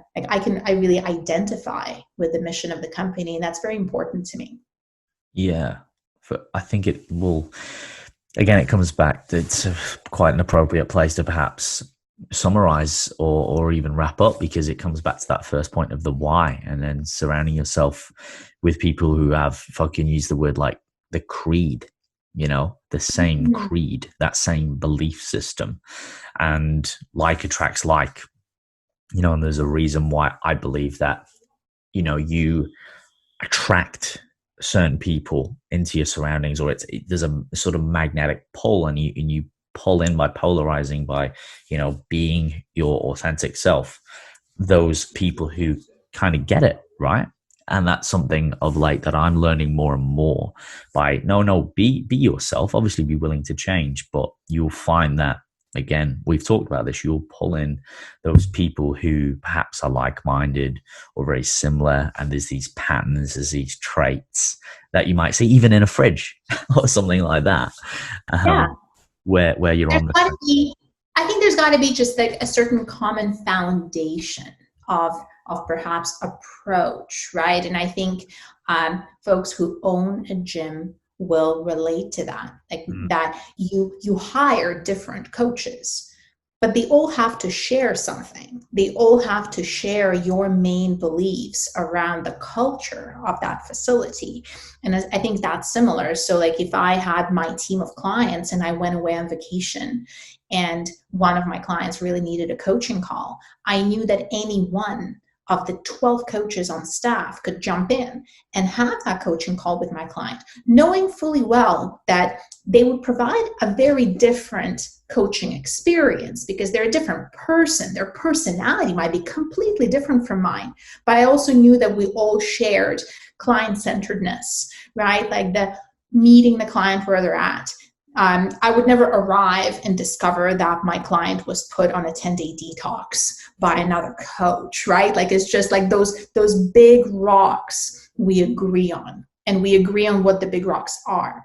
really identify with the mission of the company, and that's very important to me. Yeah. I think it will, again, it comes back, it's quite an appropriate place to perhaps summarize or even wrap up, because it comes back to that first point of the why, and then surrounding yourself with people who have, if I can use the word, like the creed, the same creed, that same belief system, and like attracts like, and there's a reason why I believe that, you attract certain people into your surroundings, or there's a sort of magnetic pull, and you pull in by polarizing, by being your authentic self, those people who kind of get it, right? And that's something of late that I'm learning more and more by be yourself, obviously be willing to change, but you'll find that, again, we've talked about this, you'll pull in those people who perhaps are like-minded or very similar, and there's these patterns, there's these traits that you might see even in a fridge or something like that. Yeah. Where you're on the... I think there's got to be just like a certain common foundation of perhaps approach, right? And I think folks who own a gym will relate to that, like that you hire different coaches, but they all have to share something. They all have to share your main beliefs around the culture of that facility. And I think that's similar. So like if I had my team of clients and I went away on vacation and one of my clients really needed a coaching call, I knew that any one of the 12 coaches on staff could jump in and have that coaching call with my client, knowing fully well that they would provide a very different coaching experience because they're a different person. Their personality might be completely different from mine. But I also knew that we all shared client-centeredness, right? Like the meeting the client where they're at. I would never arrive and discover that my client was put on a 10-day detox by another coach, right? Like it's just like those big rocks we agree on, and we agree on what the big rocks are.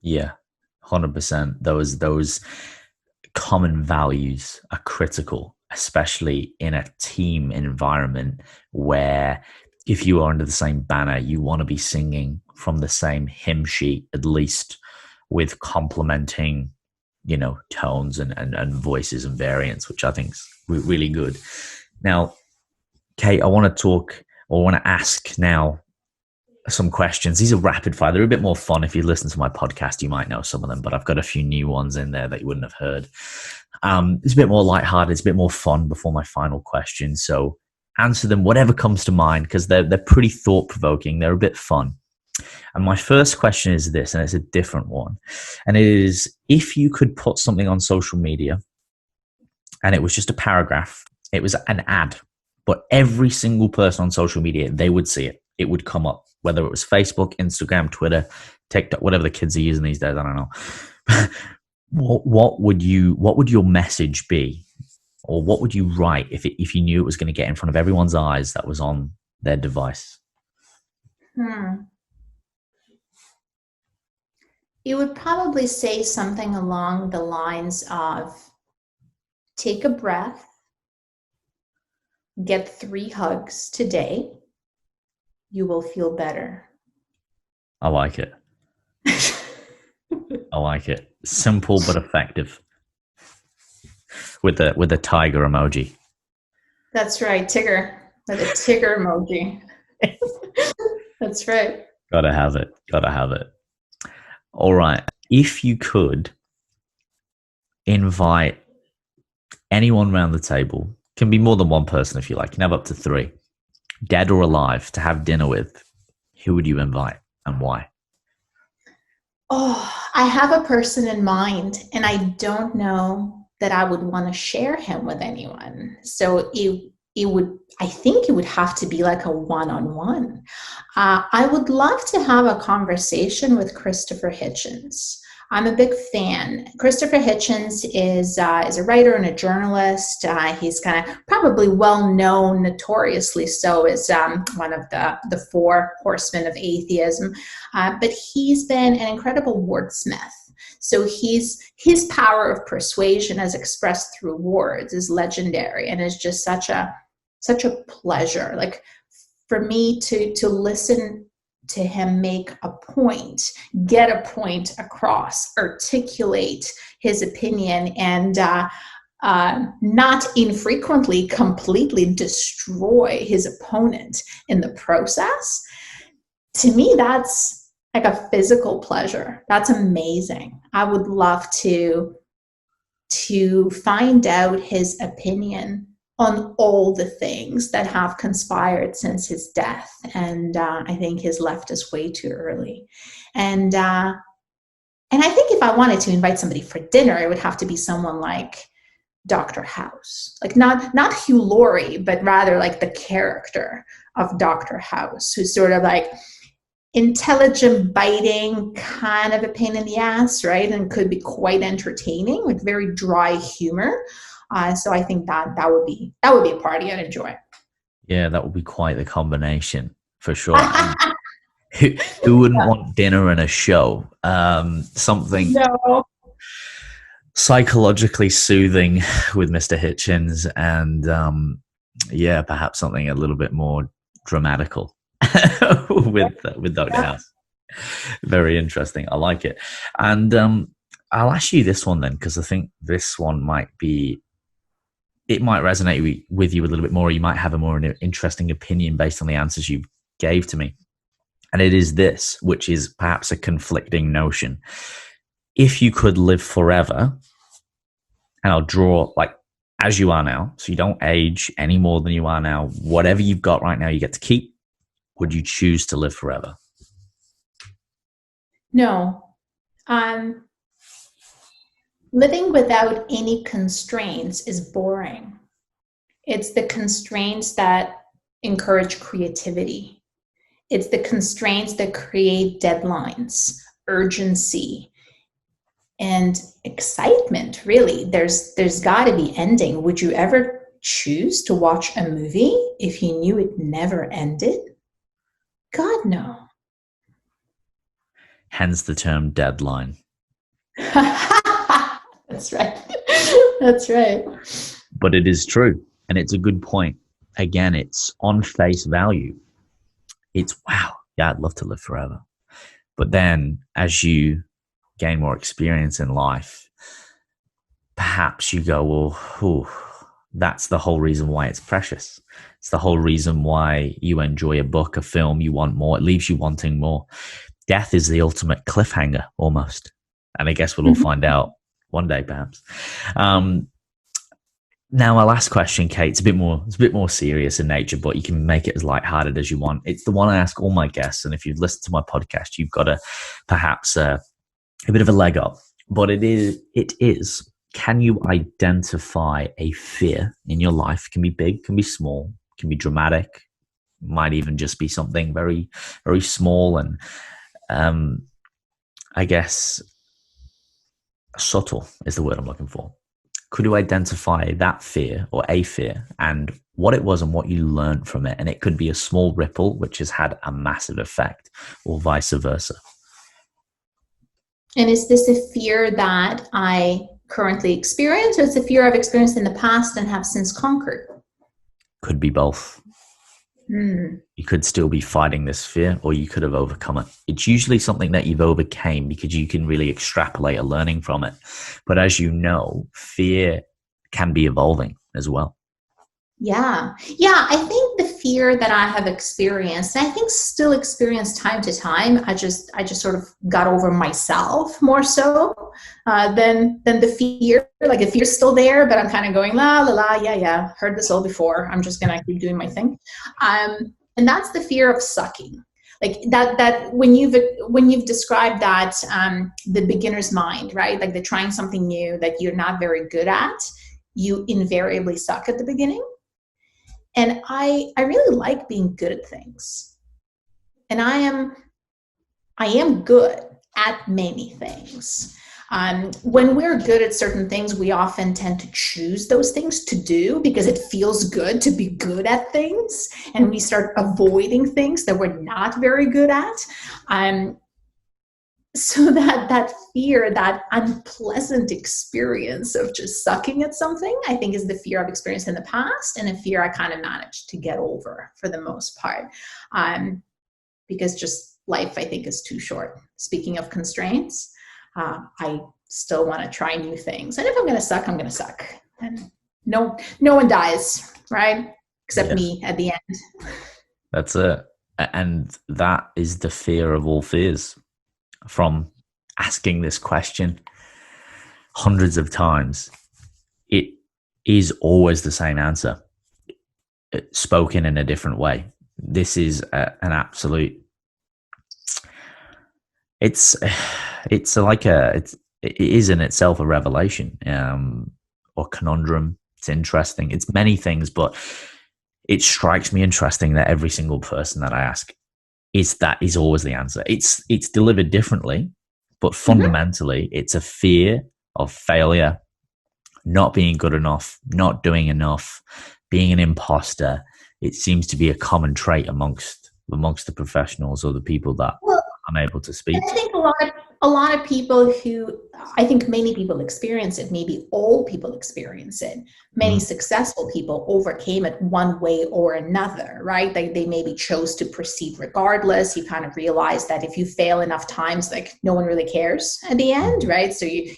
Yeah, 100%. Those common values are critical, especially in a team environment where if you are under the same banner, you want to be singing from the same hymn sheet, at least with complementing, tones and voices and variants, which I think is really good. Now, Kate, I want to ask now some questions. These are rapid fire. They're a bit more fun. If you listen to my podcast, you might know some of them, but I've got a few new ones in there that you wouldn't have heard. It's a bit more lighthearted. It's a bit more fun before my final question. So answer them, whatever comes to mind, because they're pretty thought-provoking. They're a bit fun. And my first question is this, and it's a different one. And it is, if you could put something on social media and it was just a paragraph, it was an ad, but every single person on social media, they would see it. It would come up, whether it was Facebook, Instagram, Twitter, TikTok, whatever the kids are using these days, I don't know. What would your message be? Or what would you write if you knew it was going to get in front of everyone's eyes that was on their device? It would probably say something along the lines of, take a breath, get 3 hugs today, you will feel better. I like it. I like it. Simple but effective. With the tiger emoji. That's right, Tigger. With a Tigger emoji. That's right. Gotta have it. Gotta have it. All right. If you could invite anyone around the table, can be more than one person if you like, you can have up to three, dead or alive, to have dinner with, who would you invite and why? Oh, I have a person in mind, and I don't know that I would want to share him with anyone. So it would, I think it would have to be like a one-on-one. I would love to have a conversation with Christopher Hitchens. I'm a big fan. Christopher Hitchens is a writer and a journalist. He's kind of probably well known, notoriously so, as one of the four horsemen of atheism. But he's been an incredible wordsmith. So his power of persuasion as expressed through words is legendary, and is just such a pleasure. Like, for me to listen to him make a point, get a point across, articulate his opinion, and not infrequently completely destroy his opponent in the process. To me, that's like a physical pleasure. That's amazing. I would love to find out his opinion on all the things that have conspired since his death. And I think his left us way too early. And I think if I wanted to invite somebody for dinner, it would have to be someone like Dr. House. Like, not Hugh Laurie, but rather like the character of Dr. House, who's sort of like intelligent, biting, kind of a pain in the ass, right? And could be quite entertaining with very dry humor. So I think that would be a party I'd enjoy. Yeah, that would be quite the combination for sure. Who wouldn't want dinner and a show? Something psychologically soothing with Mr. Hitchens, and yeah, perhaps something a little bit more dramatical with Dr. House. Very interesting. I like it. And I'll ask you this one then, because I think this one might resonate with you a little bit more. You might have a more interesting opinion based on the answers you gave to me. And it is this, which is perhaps a conflicting notion. If you could live forever, and I'll draw like as you are now, so you don't age any more than you are now, whatever you've got right now, you get to keep. Would you choose to live forever? No. Living without any constraints is boring. It's the constraints that encourage creativity. It's the constraints that create deadlines, urgency, and excitement, really. There's got to be ending. Would you ever choose to watch a movie if you knew it never ended? God, no. Hence the term deadline. That's right. That's right. But it is true. And it's a good point. Again, it's on face value. It's, wow, yeah, I'd love to live forever. But then as you gain more experience in life, perhaps you go, well, that's the whole reason why it's precious. It's the whole reason why you enjoy a book, a film, you want more. It leaves you wanting more. Death is the ultimate cliffhanger, almost. And I guess we'll all find out one day, perhaps. Now, my last question, Kate, it's a bit more serious in nature, but you can make it as lighthearted as you want. It's the one I ask all my guests, and if you've listened to my podcast, you've got perhaps a bit of a leg up. But it is. Can you identify a fear in your life? It can be big, can be small, can be dramatic, might even just be something very, very small and I guess subtle is the word I'm looking for. Could you identify that fear or a fear and what it was and what you learned from it? And it could be a small ripple which has had a massive effect, or vice versa. And is this a fear that I currently experience, or is it a fear I've experienced in the past and have since conquered? Could be both. Mm. You could still be fighting this fear, or you could have overcome it. It's usually something that you've overcame because you can really extrapolate a learning from it. But as you know, fear can be evolving as well. Yeah. Yeah. I think the fear that I have experienced, I think still experience time to time. I just sort of got over myself more so than the fear. Like the fear's still there, but I'm kind of going la la la. Yeah, yeah. Heard this all before. I'm just gonna keep doing my thing. And that's the fear of sucking. Like that when you've described that the beginner's mind, right? Like they're trying something new that you're not very good at. You invariably suck at the beginning. And I really like being good at things. And I am good at many things. When we're good at certain things, we often tend to choose those things to do because it feels good to be good at things, and we start avoiding things that we're not very good at. So that fear, that unpleasant experience of just sucking at something, I think is the fear I've experienced in the past, and a fear I kind of managed to get over for the most part, because just life, I think, is too short. Speaking of constraints, I still want to try new things, and if I'm going to suck, I'm going to suck, and no one dies, right? Except me at the end. That's it. And that is the fear of all fears. From asking this question hundreds of times, it is always the same answer, spoken in a different way. This is an absolute. It is in itself a revelation, or conundrum. It's interesting. It's many things, but it strikes me interesting that every single person that I ask is always the answer. It's delivered differently, but fundamentally it's a fear of failure, not being good enough, not doing enough, being an imposter. It seems to be a common trait amongst the professionals or the people that I'm able to speak I to. think a lot of people who, I think many people experience it, maybe all people experience it. Many successful people overcame it one way or another, right? They maybe chose to proceed regardless. You kind of realize that if you fail enough times, like no one really cares at the end, right? So you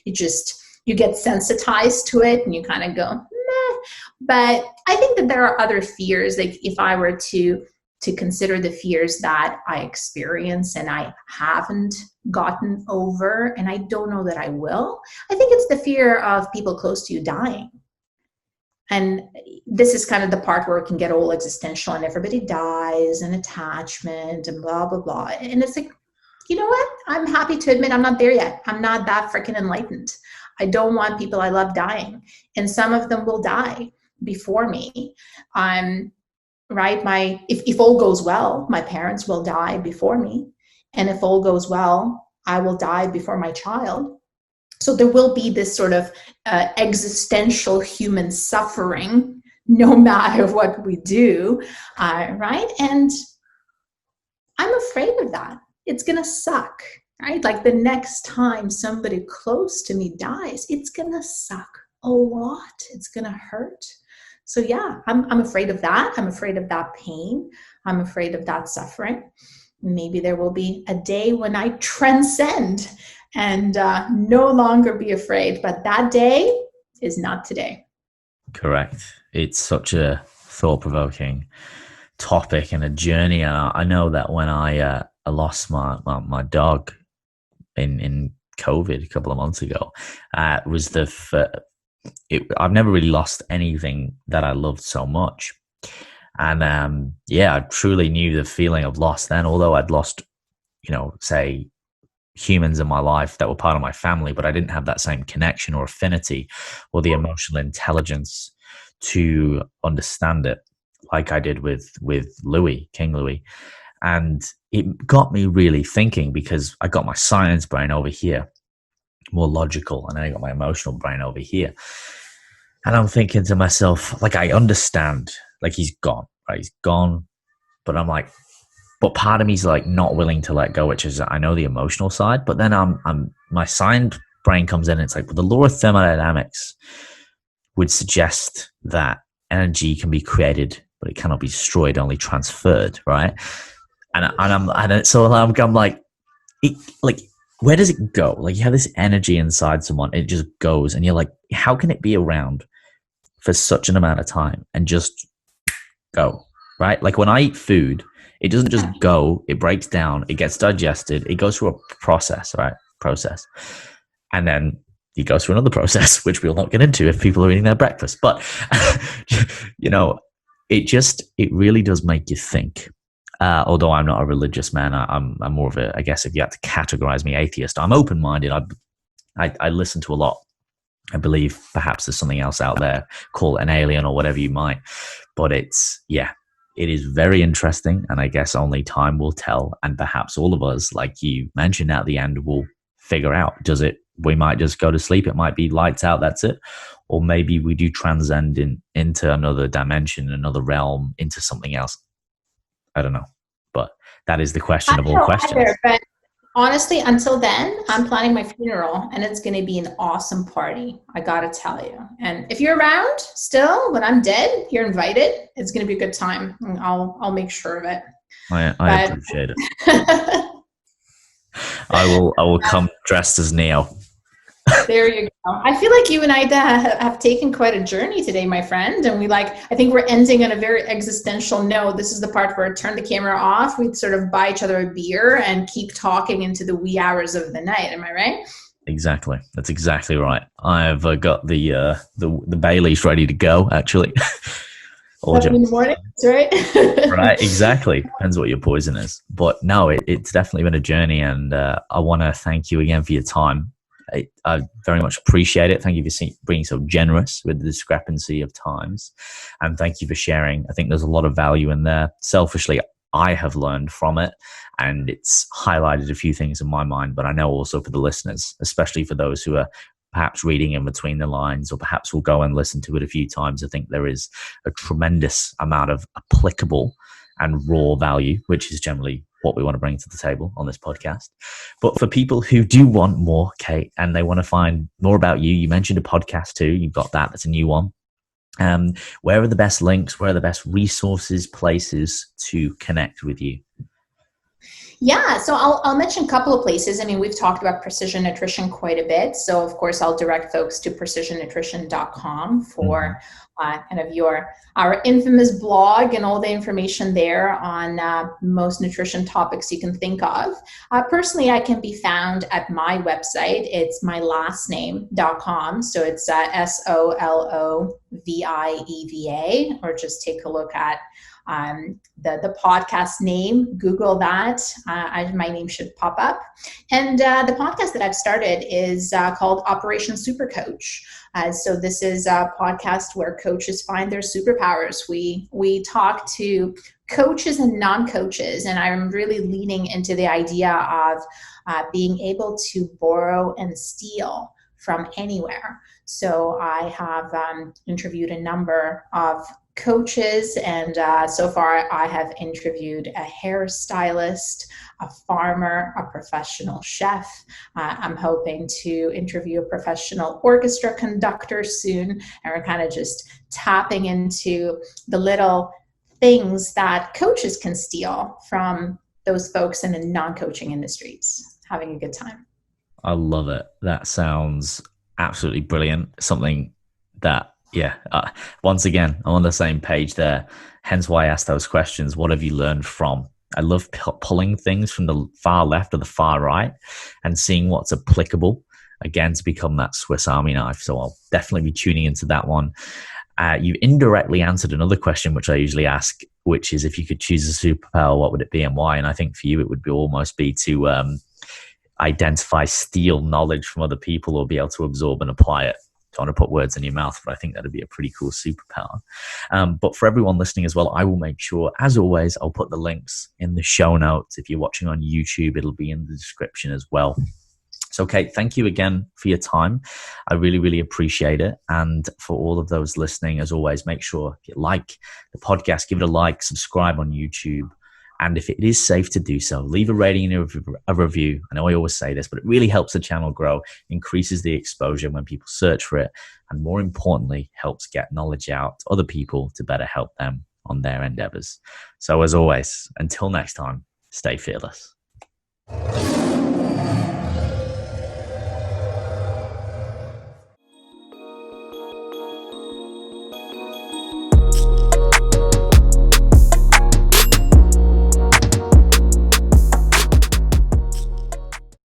get sensitized to it and you kind of go, meh. But I think that there are other fears. Like if I were to consider the fears that I experience and I haven't gotten over, and I don't know that I will, I think it's the fear of people close to you dying. And this is kind of the part where it can get all existential and everybody dies and attachment and blah, blah, blah. And it's like, you know what? I'm happy to admit I'm not there yet. I'm not that freaking enlightened. I don't want people I love dying. And some of them will die before me. Right? If all goes well, my parents will die before me. And if all goes well, I will die before my child. So there will be this sort of existential human suffering, no matter what we do, right? And I'm afraid of that. It's going to suck, right? Like the next time somebody close to me dies, it's going to suck a lot. It's going to hurt. So yeah, I'm afraid of that. I'm afraid of that pain. I'm afraid of that suffering. Maybe there will be a day when I transcend and no longer be afraid. But that day is not today. Correct. It's such a thought-provoking topic and a journey. And I know that when I lost my dog in COVID a couple of months ago, it was I've never really lost anything that I loved so much. And I truly knew the feeling of loss then, although I'd lost, say, humans in my life that were part of my family, but I didn't have that same connection or affinity or the emotional intelligence to understand it like I did with King Louis. And it got me really thinking, because I got my science brain over here, more logical, and then I got my emotional brain over here. And I'm thinking to myself, like, I understand, like, he's gone, right? He's gone. But I'm like, but part of me is like not willing to let go, which is, I know the emotional side, but then my science brain comes in and it's like, well, the law of thermodynamics would suggest that energy can be created but it cannot be destroyed, only transferred, right? I'm like, like, where does it go? Like, you have this energy inside someone, it just goes, and you're like, how can it be around for such an amount of time and just go, right? Like, when I eat food, it doesn't just go, it breaks down, it gets digested, it goes through a process, right? Process. And then it goes through another process, which we'll not get into if people are eating their breakfast. But, it really does make you think. Although I'm not a religious man, I'm more of a, I guess if you had to categorize me, atheist. I'm open-minded. I listen to a lot. I believe perhaps there's something else out there, call it an alien or whatever you might. But it is very interesting. And I guess only time will tell. And perhaps all of us, like you mentioned at the end, will figure out, we might just go to sleep. It might be lights out. That's it. Or maybe we do transcend into another dimension, another realm, into something else. I don't know, but that is the question of all questions. Either, but honestly, until then, I'm planning my funeral, and it's going to be an awesome party. I got to tell you. And if you're around still, when I'm dead, you're invited. It's going to be a good time. I'll make sure of it. I appreciate it. I will come dressed as Neo. There you go. I feel like you and I have taken quite a journey today, my friend. And I think we're ending on a very existential note. This is the part where I turn the camera off. We'd sort of buy each other a beer and keep talking into the wee hours of the night. Am I right? Exactly. That's exactly right. I've got the Baileys ready to go, actually. In the morning, right? Right, exactly. Depends what your poison is. But no, it's definitely been a journey. And I want to thank you again for your time. I very much appreciate it. Thank you for being so generous with the discrepancy of times. And thank you for sharing. I think there's a lot of value in there. Selfishly, I have learned from it, and it's highlighted a few things in my mind, but I know also for the listeners, especially for those who are perhaps reading in between the lines, or perhaps will go and listen to it a few times. I think there is a tremendous amount of applicable and raw value, which is generally what we want to bring to the table on this podcast. But for people who do want more, Kate, and they want to find more about you, you mentioned a podcast too. You've got that. That's a new one. Where are the best links? Where are the best resources, places to connect with you? Yeah, so I'll mention a couple of places. I mean, we've talked about precision nutrition quite a bit. So of course, I'll direct folks to precisionnutrition.com for kind of our infamous blog and all the information there on most nutrition topics you can think of. Personally, I can be found at my website. It's my last name.com. So it's SOLOVIEVA, or just take a look at the podcast name, Google that. My name should pop up. And the podcast that I've started is called Operation Super Coach. So this is a podcast where coaches find their superpowers. We talk to coaches and non-coaches, and I'm really leaning into the idea of being able to borrow and steal from anywhere. So I have interviewed a number of coaches, and so far I have interviewed a hairstylist, a farmer, a professional chef. I'm hoping to interview a professional orchestra conductor soon, and we're kind of just tapping into the little things that coaches can steal from those folks in the non-coaching industries. Having a good time. I love it. That sounds absolutely brilliant. Something that, once again, I'm on the same page there. Hence why I asked those questions. What have you learned from? I love pulling things from the far left or the far right and seeing what's applicable, again, to become that Swiss Army knife. So I'll definitely be tuning into that one. You indirectly answered another question, which I usually ask, which is if you could choose a superpower, what would it be and why? And I think for you, it would be almost be to identify, steal knowledge from other people, or be able to absorb and apply it. Don't want to put words in your mouth, but I think that'd be a pretty cool superpower. But for everyone listening as well, I will make sure, as always, I'll put the links in the show notes. If you're watching on YouTube, it'll be in the description as well. So, Kate, thank you again for your time. I really, really appreciate it. And for all of those listening, as always, make sure if you like the podcast, give it a like, subscribe on YouTube. And if it is safe to do so, leave a rating and a review. I know I always say this, but it really helps the channel grow, increases the exposure when people search for it, and more importantly, helps get knowledge out to other people to better help them on their endeavors. So as always, until next time, stay fearless.